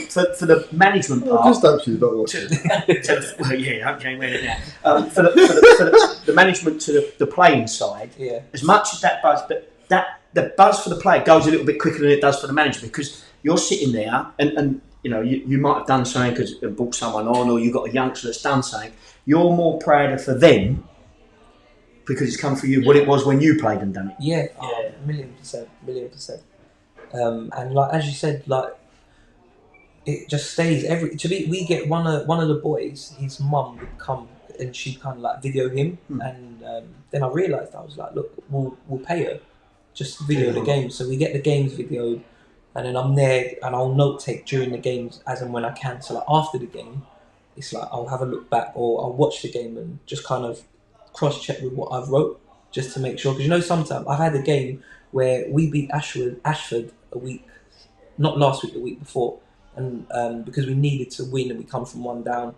for the management part. Just hope she's not watching. Well, yeah, okay, we're in now. For the management to the playing side, as much as that buzz, but the buzz for the player goes a little bit quicker than it does for the manager, because you're sitting there and you know you might have done something and brought someone on, or you've got a youngster that's done something. You're more prouder for them, because it's come for you what it was when you played and done it. Yeah, 1,000,000%. And like as you said, like it just stays we get one of the boys, his mum would come and she'd kind of like video him, and then I realised, I was like, look, we'll pay her just to video the games. So we get the games videoed, and then I'm there and I'll note take during the games as and when I can. So like after the game, it's like I'll have a look back or I'll watch the game and just kind of cross-check with what I've wrote, just to make sure, because you know sometimes I've had a game where we beat Ashford a week, not last week, the week before, and because we needed to win and we come from one down,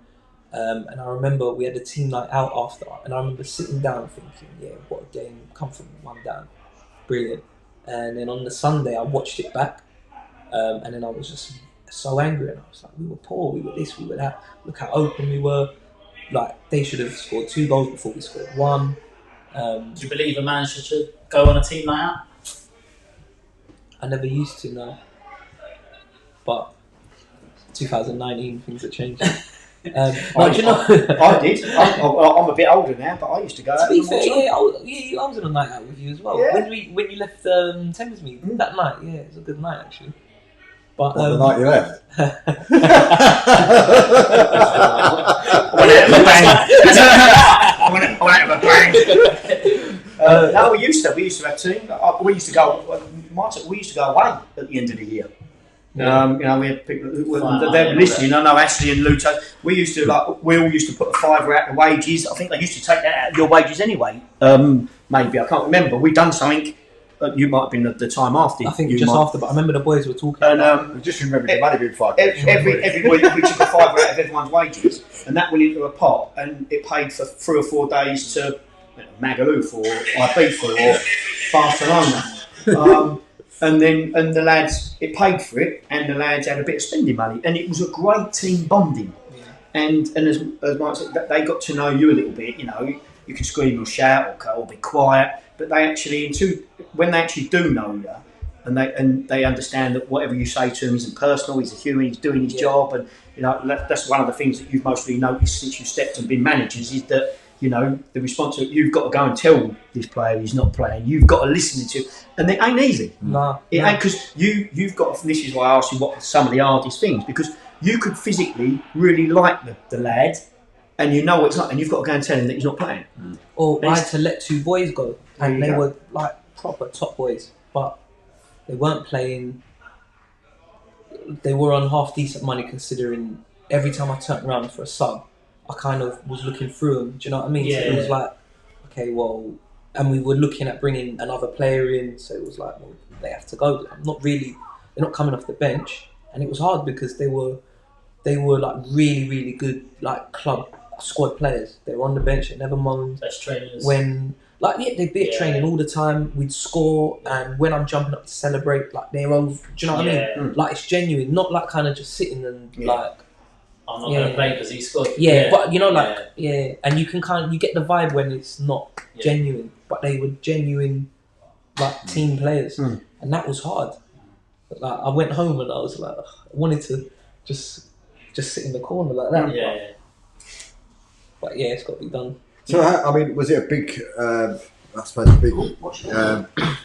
and I remember we had a team night out after, and I remember sitting down thinking, what a game, come from one down, brilliant. And then on the Sunday I watched it back, and then I was just so angry, and I was like, we were poor, we were this, we were that, look how open we were. Like, they should have scored 2 goals before we scored 1. Do you believe a manager should go on a team night out? I never used to, no. But 2019, things are changing. I did. I'm a bit older now, but I used to go out. To be fair, I was on a night out with you as well. Yeah. When you left Thamesmead that night, it was a good night actually. But the night you left. I went out of a bang. No, we used to have team. We used to go away at the end of the year. We had people they're listening. I know Ashley and Luto. We all used to put a £5 out of wages. I think they used to take that out of your wages anyway. Maybe I can't remember. We done something. You might have been the time after. I think after, but I remember the boys were talking. And I just remember the money being £5. Every week we took a £5 out of everyone's wages, and that went into a pot, and it paid for 3 or 4 days to Magaluf or Ibiza or Barcelona. And the lads, it paid for it, and the lads had a bit of spending money, and it was a great team bonding. Yeah. And as Mike said, they got to know you a little bit. You can scream or shout or be quiet, but they actually, when they actually do know you, and they understand that whatever you say to him isn't personal. He's a human. He's doing his job, and that's one of the things that you've mostly noticed since you stepped and been managers is that. The response you've got to go and tell this player he's not playing. You've got to listen to, and it ain't easy. It ain't, because you've got. This is why I asked you what some of the hardest things, because you could physically really like the lad, and it's not, and you've got to go and tell him that he's not playing. Or I had to let 2 boys go, and they were like proper top boys, but they weren't playing. They were on half decent money, considering every time I turned around for a sub, I kind of was looking through them. Do you know what I mean? Yeah. So it was like, okay, well, and we were looking at bringing another player in. So it was like, well, they have to go. They're not coming off the bench, and it was hard because they were like really, really good like club squad players. They were on the bench. They never moaned. Best trainers. When they'd be at training all the time. We'd score, and when I'm jumping up to celebrate, like they're over. Do you know what I mean? Like it's genuine, not like kind of just sitting and like. I'm not going to play because he scored. But and you can you get the vibe when it's not genuine, but they were genuine, like team players, and that was hard. But, like I went home and I was like, I wanted to just sit in the corner like that. But it's got to be done. So was it a big,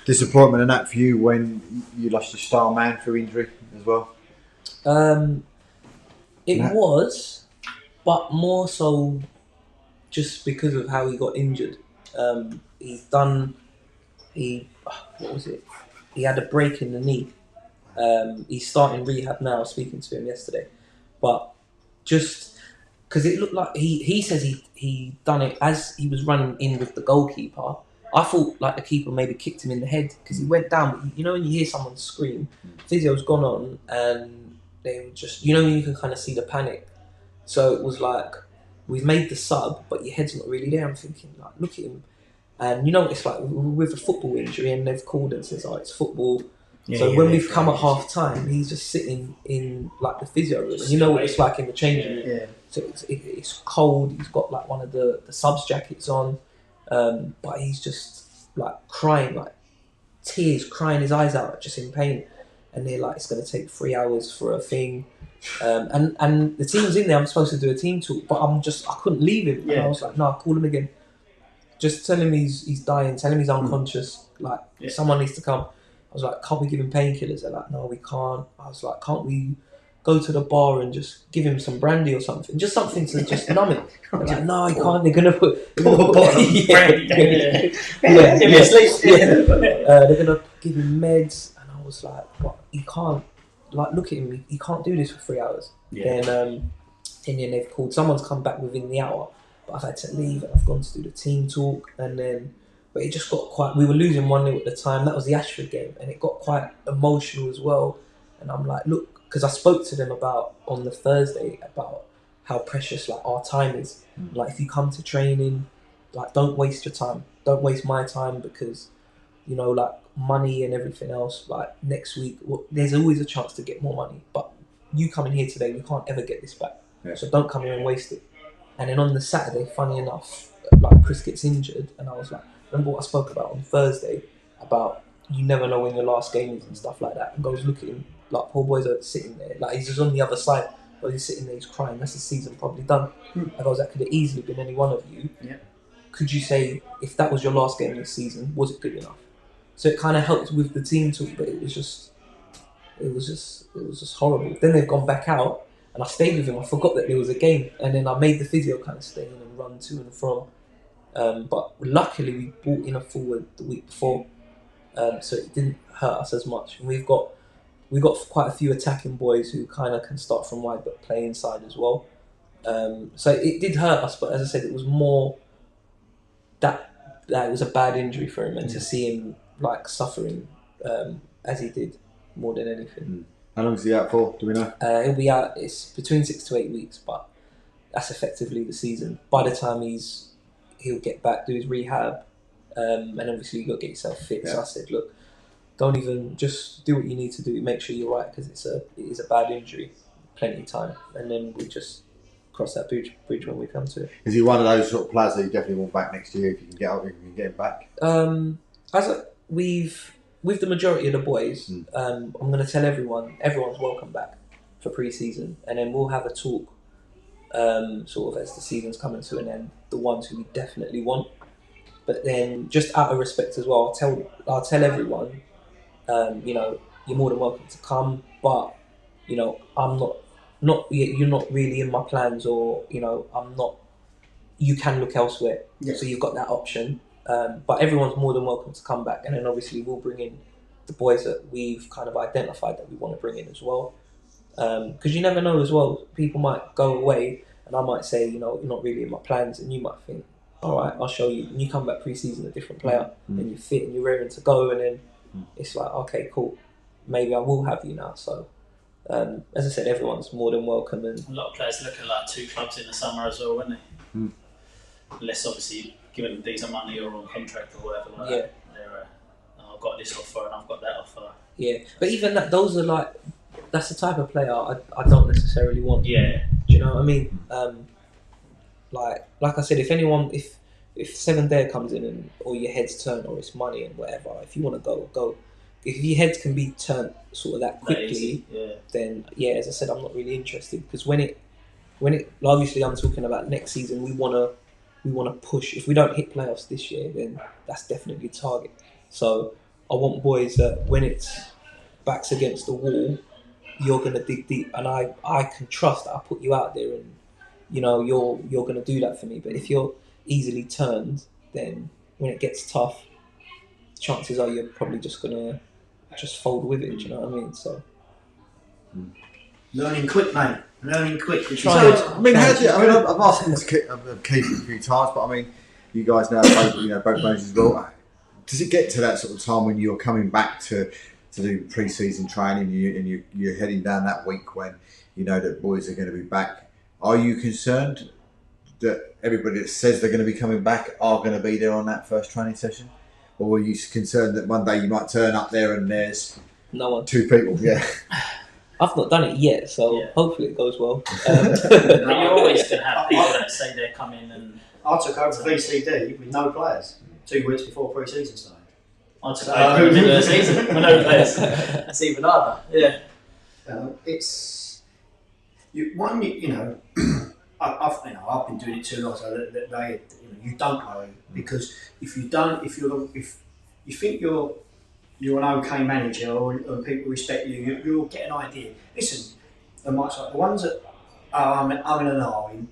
disappointment in that for you when you lost your star man through injury as well? It was, but more so just because of how he got injured. He had a break in the knee. He's starting rehab now, speaking to him yesterday. But just because it looked like he says he done it as he was running in with the goalkeeper. I thought like the keeper maybe kicked him in the head because he went down. But when you hear someone scream, physio's gone on and they were just, you can kind of see the panic. So it was like, we've made the sub, but your head's not really there. I'm thinking, like, look at him. And it's like with a football injury, and they've called and says, it's football. When we've come at half time, he's just sitting in like the physio room. And you know what it's like in the changing room. Yeah. So it's cold. He's got like one of the subs jackets on, but he's just like crying, like tears, crying his eyes out, just in pain. And they're like, it's going to take 3 hours for a thing. And the team's in there, I'm supposed to do a team talk, but I couldn't leave him. And I was like, no, call him again. Just tell him he's dying, tell him he's unconscious. Like, someone needs to come. I was like, can't we give him painkillers? They're like, no, we can't. I was like, can't we go to the bar and just give him some brandy or something? Just something to just numb it. They're like, no, he can't. They're going to put brandy. They're going to give him meds. I was like, what? He can't, like, look at him, he can't do this for 3 hours. Then they've called, someone's come back within the hour, but I've had to leave and I've gone to do the team talk, but it just got quite, we were losing 1-0 at the time, that was the Ashford game, and it got quite emotional as well. And I'm like, look, because I spoke to them on the Thursday about how precious like our time is. Like, if you come to training, like, don't waste your time, don't waste my time, because like money and everything else, like next week, there's always a chance to get more money. But you coming here today, we can't ever get this back. So don't come here and waste it. And then on the Saturday, funny enough, like Chris gets injured, and I was like, remember what I spoke about on Thursday about you never know when your last game is and stuff like that. And goes, look at him, like poor boys are sitting there, like he's just on the other side, but he's sitting there, he's crying. That's the season probably done. I goes, that could have easily been any one of you. Yeah. Could you say if that was your last game of the season, was it good enough? So it kind of helped with the team talk, but it was just horrible. Then they've gone back out, and I stayed with him. I forgot that there was a game, and then I made the physio kind of stay in and run to and from. But luckily, we brought in a forward the week before, so it didn't hurt us as much. And we've got quite a few attacking boys who kind of can start from wide but play inside as well. So it did hurt us, but as I said, it was more that it was a bad injury for him, and to see him like suffering as he did more than anything. How long is he out for? Do we know? He'll be out. It's between 6 to 8 weeks, but that's effectively the season. By the time he'll get back, do his rehab, and obviously you got to get yourself fit. Yeah. So I said, look, don't even, just do what you need to do. Make sure you're right, because it is a bad injury. Plenty of time, and then we just cross that bridge when we come to it. Is he one of those sort of players that you definitely want back next year if you can get him back? With the majority of the boys, I'm going to tell everyone's welcome back for pre-season, and then we'll have a talk sort of as the season's coming to an end, the ones who we definitely want. But then, just out of respect as well, I'll tell everyone, you're more than welcome to come, but I'm not you're not really in my plans, or I'm not. You can look elsewhere, so you've got that option. But everyone's more than welcome to come back, and then obviously we'll bring in the boys that we've kind of identified that we want to bring in as well. Because you never know as well. People might go away, and I might say, you're not really in my plans, and you might think, all right, I'll show you. And you come back pre-season a different player, and you're fit and you're raring to go, and then it's like, okay, cool, maybe I will have you now. So, as I said, everyone's more than welcome. And a lot of players look at like 2 clubs in the summer as well, wouldn't they? Unless obviously giving them decent money or on contract or whatever like that. They're, I've got this offer and I've got that offer. Yeah, but even that, those are that's the type of player I don't necessarily want. Yeah. Do you know what I mean? Like I said, if 7 Day comes in or your head's turned, or it's money and whatever, if you want to go. If your heads can be turned sort of that quickly, then as I said, I'm not really interested, because when it obviously I'm talking about next season, we want to push. If we don't hit playoffs this year, then that's definitely a target. So I want boys that when it's backs against the wall, you're going to dig deep, and I can trust that I put you out there, and you're going to do that for me. But if you're easily turned, then when it gets tough, chances are you're probably just going to just fold with it. Do you know what I mean? So learning quick, mate. Learning quick. So, I've asked him to keep it a few times, but I mean, you guys know both managers as well. Does it get to that sort of time when you're coming back to do pre-season training, and you're heading down that week when you know that boys are going to be back? Are you concerned that everybody that says they're going to be coming back are going to be there on that first training session? Or were you concerned that one day you might turn up there and there's no one, 2 people? Yeah. I've not done it yet, so hopefully it goes well. But you're always going to have people that say they're coming. And I took over VCD with no players 2 weeks before pre-season started. I took over in the middle of the season with no players. That's even harder. Yeah. It's I've been doing it too long, so that you don't know, because if you think you're an okay manager and people respect you, you'll get an idea. Listen, the ones that are in and ahhing,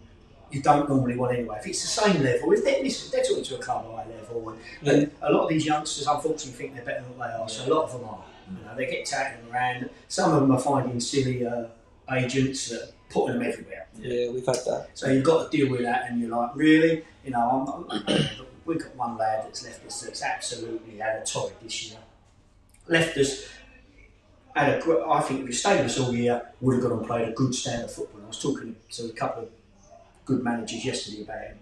you don't normally want anyway. If it's the same level, if they're talking to a club high level, and a lot of these youngsters unfortunately think they're better than what they are, so a lot of them are. They get tagged around. Some of them are finding silly agents that are putting them everywhere. Yeah, we've had that. So you've got to deal with that, and you're like, really? We've got one lad that's left us that's absolutely had a torrid this year. Left us, I think if he stayed with us all year, would have gone and played a good standard football. I was talking to a couple of good managers yesterday about him.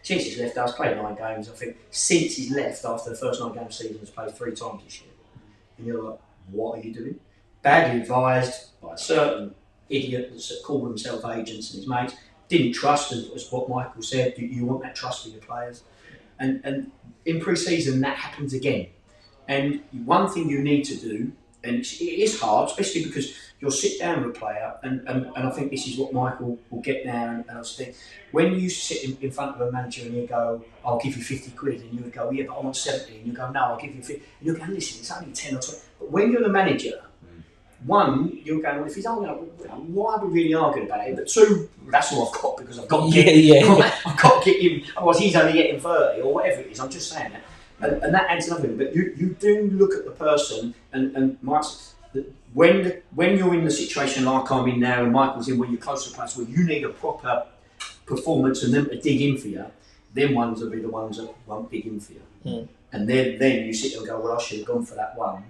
Since he's left us, played 9 games. I think since he's left, after the first 9 game season, he's played 3 times this year. And you're like, what are you doing? Badly advised by a certain idiot that called himself agents and his mates. Didn't trust, as what Michael said. You want that trust for your players. And in pre-season, that happens again. And one thing you need to do, and it is hard, especially because you'll sit down with a player, and I think this is what Michael will get now. And I was thinking, when you sit in front of a manager and you go, "I'll give you 50 quid," and you would go, "Yeah, but I want 70," and you go, "No, I'll give you 50." And you'll go, "Listen, it's only 10 or 20." But when you're the manager, one, you're going, "Well, if he's only, why are we really arguing about it?" But two, that's all I've got because I've got to get I've got to get him. Otherwise, he's only getting 30 or whatever it is. I'm just saying that. And that adds nothing. But you do look at the person, and Mike's, when you're in the situation like I'm in now, and Michael's in, where you're close to a place where you need a proper performance and them to dig in for you, them ones will be the ones that won't dig in for you. And then you sit there and go, "Well, I should have gone for that one."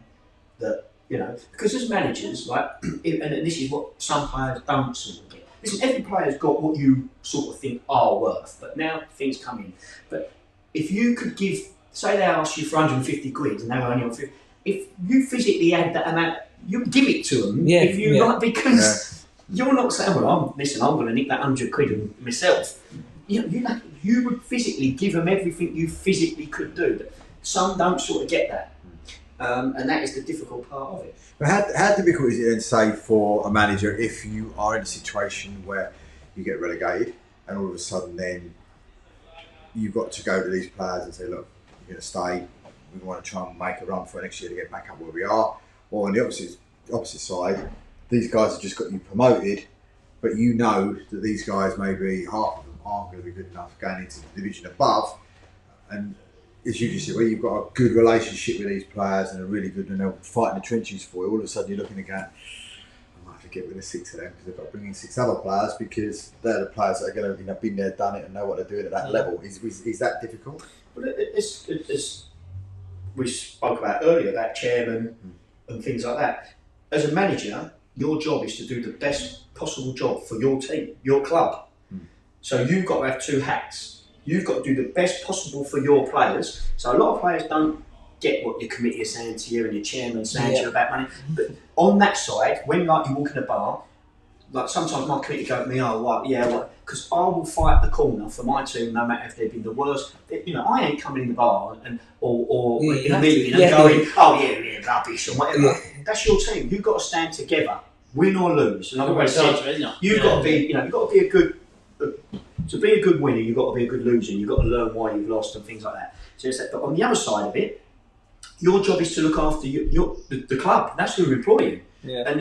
That, you know, because as managers, like, and this is what some players don't sort of get. Listen, every player's got what you sort of think are worth, but now things come in. But if you could give, say they ask you for 150 quid and they were only on 50, if you physically had that amount, you give it to them. If you like, because you're not saying, "Well, I'm going to nick that 100 quid myself." You would physically give them everything you physically could do. But some don't sort of get that. And that is the difficult part of it. But how difficult is it then, say, for a manager if you are in a situation where you get relegated and all of a sudden then you've got to go to these players and say, "Look, you're going to stay, we want to try and make a run for next year to get back up where we are." Or on the opposite side, these guys have just got you promoted, but you know that these guys, maybe half of them, aren't going to be good enough going into the division above. And as you just said, where you've got a good relationship with these players and are really good and they're fighting the trenches for you, all of a sudden you're looking again, "I might have to get rid of 6 of them because they've got to bring in 6 other players because they're the players that are going to have been there, done it, and know what they're doing at that level." Is that difficult? Well, it's we spoke about earlier about chairman and things like that. As a manager, your job is to do the best possible job for your team, your club. So you've got to have 2 hats. You've got to do the best possible for your players. So a lot of players don't get what your committee is saying to you and your chairman saying to you about money. But on that side, when like you walk in a bar, like sometimes my committee go to me, "Oh, what? Yeah, what?" Because I will fight the corner for my team, no matter if they've been the worst. You know, I ain't coming in the bar or in a meeting and going, "Oh yeah, rubbish," or whatever. That's your team. You've got to stand together, win or lose. And I've always said, you've got to be, you've got to be a good. To be a good winner, you've got to be a good loser. You've got to learn why you've lost and things like that. So it's that. But on the other side of it, your job is to look after the club. That's who employ you, and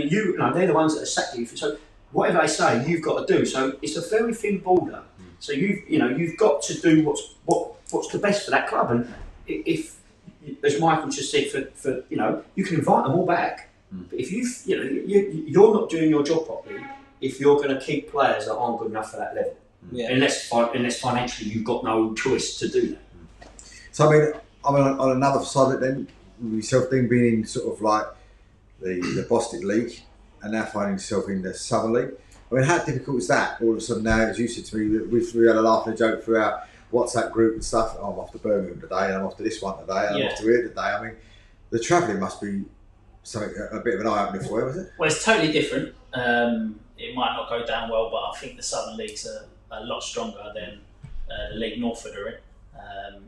they're the ones that are sacked you. So whatever they say, you've got to do. So it's a very thin border. So you've got to do what's the best for that club. And if, as Michael just said, for you can invite them all back. But if you're not doing your job properly, if you're going to keep players that aren't good enough for that level. Unless financially you've got no choice to do that. So I mean, on another side of it then, with yourself then being in sort of like the Boston League and now finding yourself in the Southern League. I mean, how difficult is that? All of a sudden now, as you said to me, we had a laugh and a joke through our WhatsApp group and stuff. "Oh, I'm off to Birmingham today, and I'm off to this one today, and I'm off to here today." I mean, the travelling must be something a bit of an eye-opener for you, was it? Well, it's totally different. It might not go down well, but I think the Southern Leagues are a lot stronger than the League Northwood are in.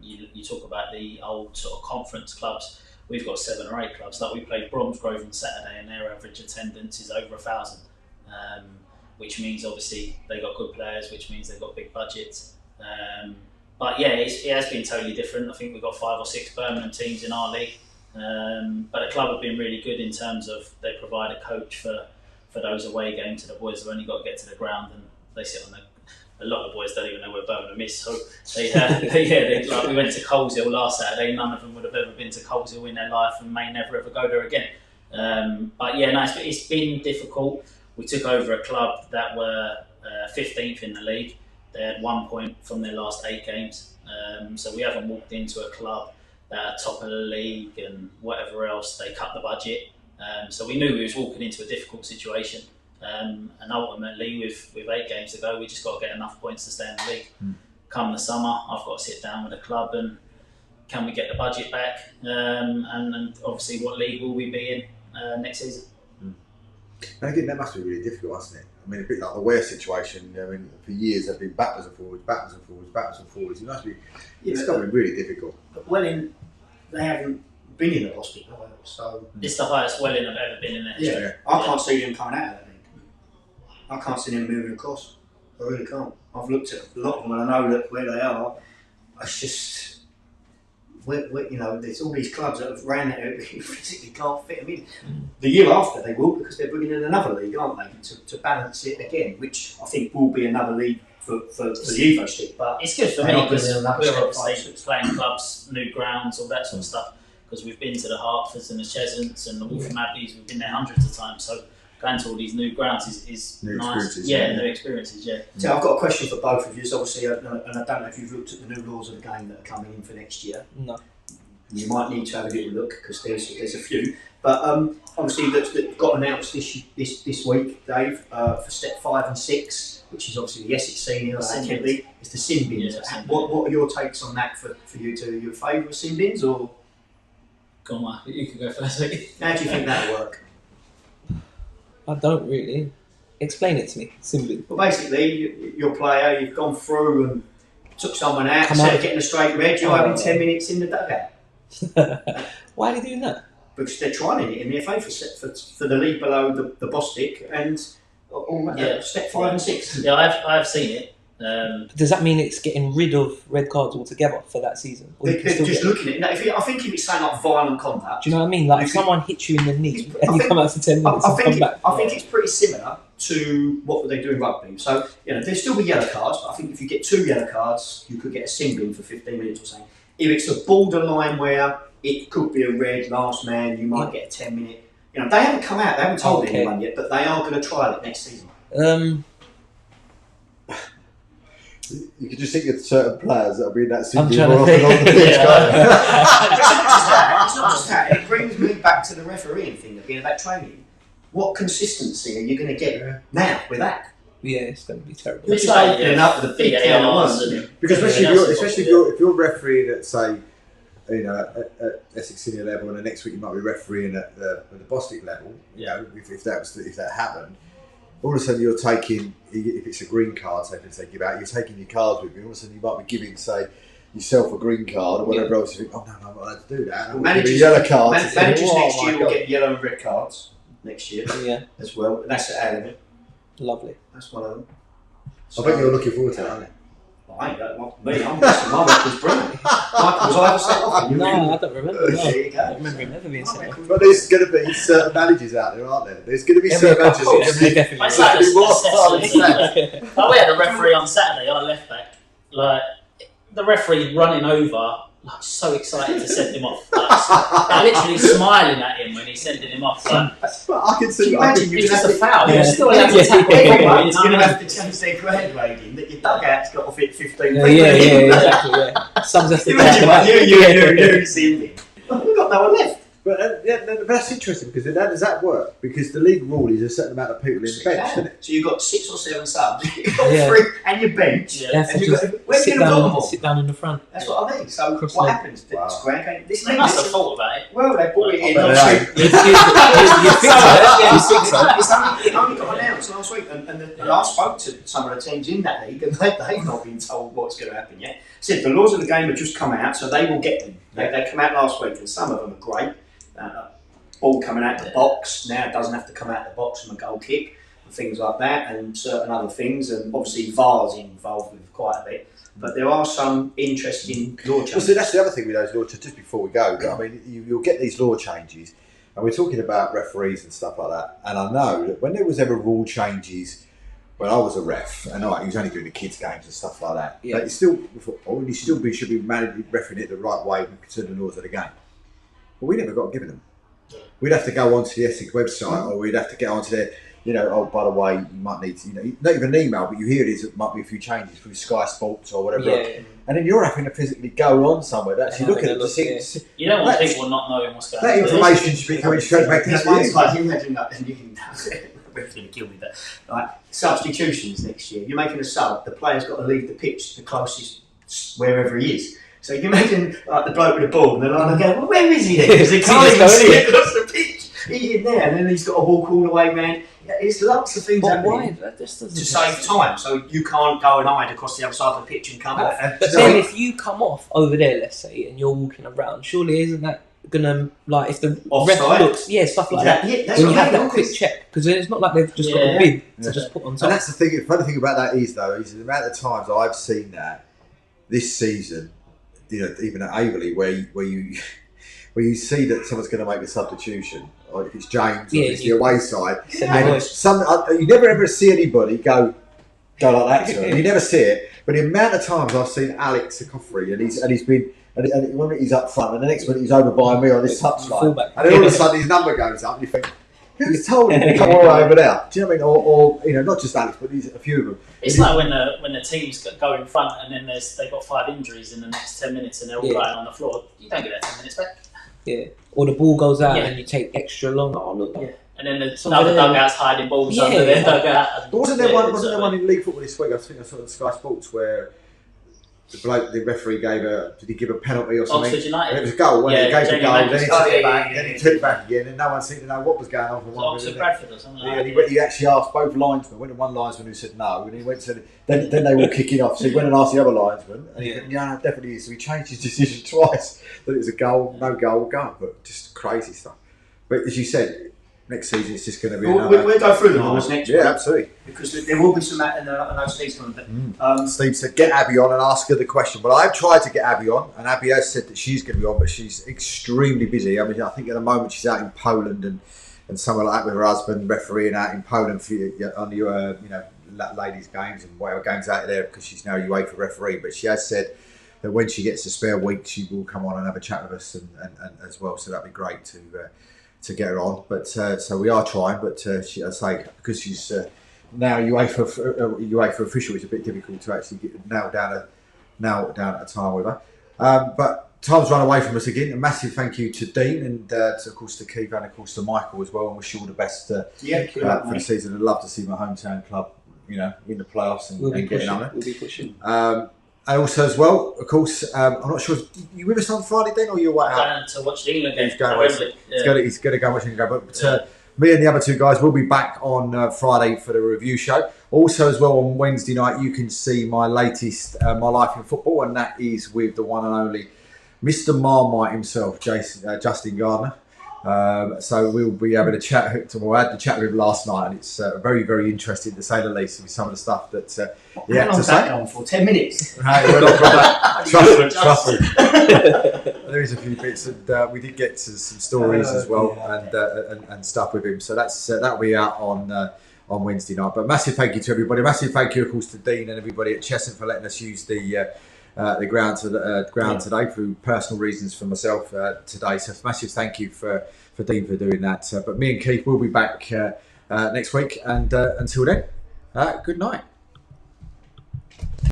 You talk about the old sort of conference clubs. We've got 7 or 8 clubs. Like we played Bromsgrove on Saturday, and their average attendance is over 1,000, which means obviously they got good players, which means they've got big budgets. But yeah, it has been totally different. I think we've got 5 or 6 Birmingham teams in our league, but the club have been really good in terms of they provide a coach for those away games to the boys who've only got to get to the ground and they sit on the. A lot of the boys don't even know where Birmingham is, so we went to Coleshill last Saturday. None of them would have ever been to Coleshill in their life and may never ever go there again. But yeah, no, it's been difficult. We took over a club that were 15th in the league. They had 1 point from their last 8 games, so we haven't walked into a club that are top of the league and whatever else. They cut the budget, so we knew we was walking into a difficult situation. And ultimately, with 8 games to go, we just got to get enough points to stay in the league. Come the summer, I've got to sit down with the club and can we get the budget back? And obviously, what league will we be in next season? And again, that must be really difficult, hasn't it? I mean, a bit like the Ware situation. I mean, for years they've been backwards and forwards, backwards and forwards, backwards and forwards. It must be. It's got to be really difficult. But they haven't been in the Boston, have they? So It's the highest Welling I've ever been in there. yeah, I can't see them coming out of that league. I can't see them moving across. I really can't. I've looked at a lot of them and I know that where they are, it's just. There's all these clubs that have ran it, you physically can't fit them in. The year after they will, because they're bringing in another league, aren't they, to balance it again, which I think will be another league for the Evo stick. But it's good for they're me not because bringing we're another step obviously playing clubs, new grounds, all that sort of stuff. Because we've been to the Hertfords and the Chesants and the Waltham Abbeys, we've been there hundreds of times. So going to all these new grounds is New nice. experiences, Yeah, yeah. new experiences. Yeah. So I've got a question for both of you, obviously, and I don't know if you've looked at the new laws of the game that are coming in for next year. No. You might need to have a little look because there's a few, but obviously that got announced this week, Dave, for step 5 and 6, which is obviously the Essex senior. It's the sin bins. Yeah, sin What are your takes on that for you two? Are you in favour of sin bins, or Go on, Mark, you can go first. how do you think that'll work? I don't really. Explain it to me, simply. Well, basically, you're a player. You've gone through and took someone out. Come Instead on. of getting a straight red, you're having 10 minutes in the dugout. Why are they doing that? Because they're trying it in the FA for the league below the Bostic and step 5 and 6. Yeah, I've seen it. Does that mean it's getting rid of red cards altogether for that season? Or you They're can still just get it? looking at it. Now, I think if it's saying like violent conduct, Do you know what I mean? Like You if could- someone hits you in the knee I and you think- come out for 10 minutes and come back. I think it's pretty similar to what they do in rugby. So there'll still be yellow cards, but I think if you get 2 yellow cards, you could get a sin bin for 15 minutes or something. If it's a borderline where it could be a red last man, you might get a 10-minute. They haven't come out. They haven't told Okay. anyone yet, but they are going to trial it next season. You could just think of certain players that'll be in that I'm single trying more to often think. on the pitch, can't they? It's not just that. It brings me back to the refereeing thing again about training. What consistency are you going to get now with that? Yeah, it's going to be terrible. It's like opening up with a big can of VARs worms. and Because especially everything else if you're refereeing at say, at Essex senior level, and the next week you might be refereeing at the Bostic level. If that happened, all of a sudden you're taking, if it's a green card, say they give out, you're taking your cards with you. All of a sudden you might be giving, say, yourself a green card or whatever else. You think, oh no, I'm not allowed to do that. Well, I'm managers yellow cards. managers Oh, next my year will God. get yellow and red cards next year Yeah, as well. And that's at Allen. lovely. That's one of them. I bet you're looking forward to that, aren't you? Well, I ain't got me. I'm missing my record's brilliant. Michael, was I ever sent off? No, I don't remember. No. There you go. I don't remember him ever being sent off. But there's going to be certain managers out there, aren't there? There's going to be certain managers. couple, that yeah, can be- It's definitely. like There's a more assessment, time. isn't it? Like, we had a referee on Saturday, our left back. Like the referee running over, like so excited to send him off. Like literally smiling at him when he's sending him off. Like, But I can Can see. you I imagine can, it's just a foul. Yeah. You're still allowed to Yeah. tackle Yeah. everyone. Everyone's going to have to change their grade grading. That your dugout's got to fit 15 Yeah, people. exactly. Yeah, some just Imagine attack like that. you see me. We've got no one left. but that's interesting because then how does that work? Because the league rule is a certain amount of people in the bench, isn't it? So you've got 6 or 7 subs. You've got Yeah. 3 and your bench. Yeah. They have And to you've got, just where are you sit going to put them down, all? sit down in the front. That's what I mean. So Cross what leg. happens? Wow. This grand game. This They league must have is- thought about it. Well, they brought it in. I bet obviously. You think so? Yeah, you think so? It only got announced last week, and I spoke to some of the teams in that league, and they've not been told what's going to happen yet. Said the laws of the game have just come out, so they will get them. They come out last week, and some of them are great. Ball coming out the box now doesn't have to come out the box from a goal kick, and things like that, and certain other things, and obviously VAR's involved with quite a bit. But there are some interesting law Well, changes. see, that's the other thing with those law changes. Just before we go, I mean, you'll get these law changes, and we're talking about referees and stuff like that. And I know that when there was ever rule changes, when I was a ref, and he was only doing the kids' games and stuff like that. Yeah. But you should be refereeing it the right way considering the laws of the game. But we never got given them. We'd have to go onto the Essex website, or we'd have to get onto their, oh, by the way, you might need to, not even an email, but you hear it might be a few changes through Sky Sports or whatever. Yeah. And then you're having to physically go on somewhere to actually And look at it having to a see. look, You don't want That- people not knowing what's going That on. information should be coming straight back to This you. one's like, you imagine that, and you can Rick's going to kill me, but like substitutions next year. You're making a sub, the player's got to leave the pitch the closest wherever he is. So you can imagine like the bloke with the ball, and they're like, okay, well, where is he then? Because he can't even see it across the pitch. He's in there, and then he's got to walk all the way, man. Yeah, there's lots of things But happening why? That just doesn't to save time, so you can't go and hide across the other side of the pitch and come off. But then if you come off over there, let's say, and you're walking around, surely isn't that gonna like if the Offside. ref looks, stuff like that. Yeah, that's When you what have I that quick noticed. check, because it's not like they've just got a bid to just put on And top. that's the thing. The funny thing about that is though, is the amount of times I've seen that this season, even at Averley, where you see that someone's going to make a substitution, or if it's James, or if it's the away side, and you never ever see anybody go like that to him. You never see it, but the amount of times I've seen Alex Coffrey, and he's been. And one minute he's up front, and the next minute he's over by me on this touchline, and then all of a sudden his number goes up, and you think, who's told him to come all over there? Do you know what I mean? Or not just Alex, but a few of them. It's like when the teams go in front, and then they've got 5 injuries in the next 10 minutes, and they're all lying on the floor. You don't get that 10 minutes back. Yeah. Or the ball goes out, and you take extra long. Oh look. Yeah. And then the other dugouts hiding balls under their dugout. But wasn't there one in league football this week? I think I saw on Sky Sports where the referee did he give a penalty or something? Oxford United. And it was a goal. When he gave the goal, then he took it back, yeah. then he took it back again, and no one seemed to know what was going on for one Oxford minute. Bradford or something like Yeah, that. he actually asked both linesmen. Went to one linesman who said no, and he went to then they were kicking off. So he went and asked the other linesman, and he said, "Yeah, definitely is." So he changed his decision twice that it was a goal, no goal, but just crazy stuff. But as you said, next season it's just going to be. We'll go through the rules next week. Yeah, absolutely. Because there will be some and I know Steve's going to. Steve said, get Abby on and ask her the question. Well, I've tried to get Abby on, and Abby has said that she's going to be on, but she's extremely busy. I mean, I think at the moment she's out in Poland and somewhere like that with her husband refereeing out in Poland for on the ladies' games and whatever games out there because she's now a UEFA referee. But she has said that when she gets a spare week, she will come on and have a chat with us and as well. So that'd be great to get her on. But so we are trying, but I say because she's now UEFA official, it's a bit difficult to actually nail down a time with her. But time's run away from us again. A massive thank you to Dean and of course to Keith and of course to Michael as well. And wish you all the best for the season. I'd love to see my hometown club, in the playoffs and getting on it. We'll be pushing. And also as well, of course, I'm not sure if you with us on Friday then or you're what out? Going to watch the England game. He's going to go watch England game. But me and the other two guys will be back on Friday for the review show. Also as well on Wednesday night, you can see my latest My Life in Football, and that is with the one and only Mr. Marmite himself, Justin Gardner. So we'll be having a chat. I had the chat with him last night, and it's very, very interesting to say the least with some of the stuff that How long was that going for? 10 minutes? Hey, we're not for that. Trust me. There is a few bits, and we did get to some stories as well, and stuff with him. So that'll be out on Wednesday night. But massive thank you to everybody. Massive thank you, of course, to Dean and everybody at Cheshunt for letting us use the ground today through personal reasons for myself today. So massive thank you for Dean for doing that. But me and Keith will be back next week, and until then, good night.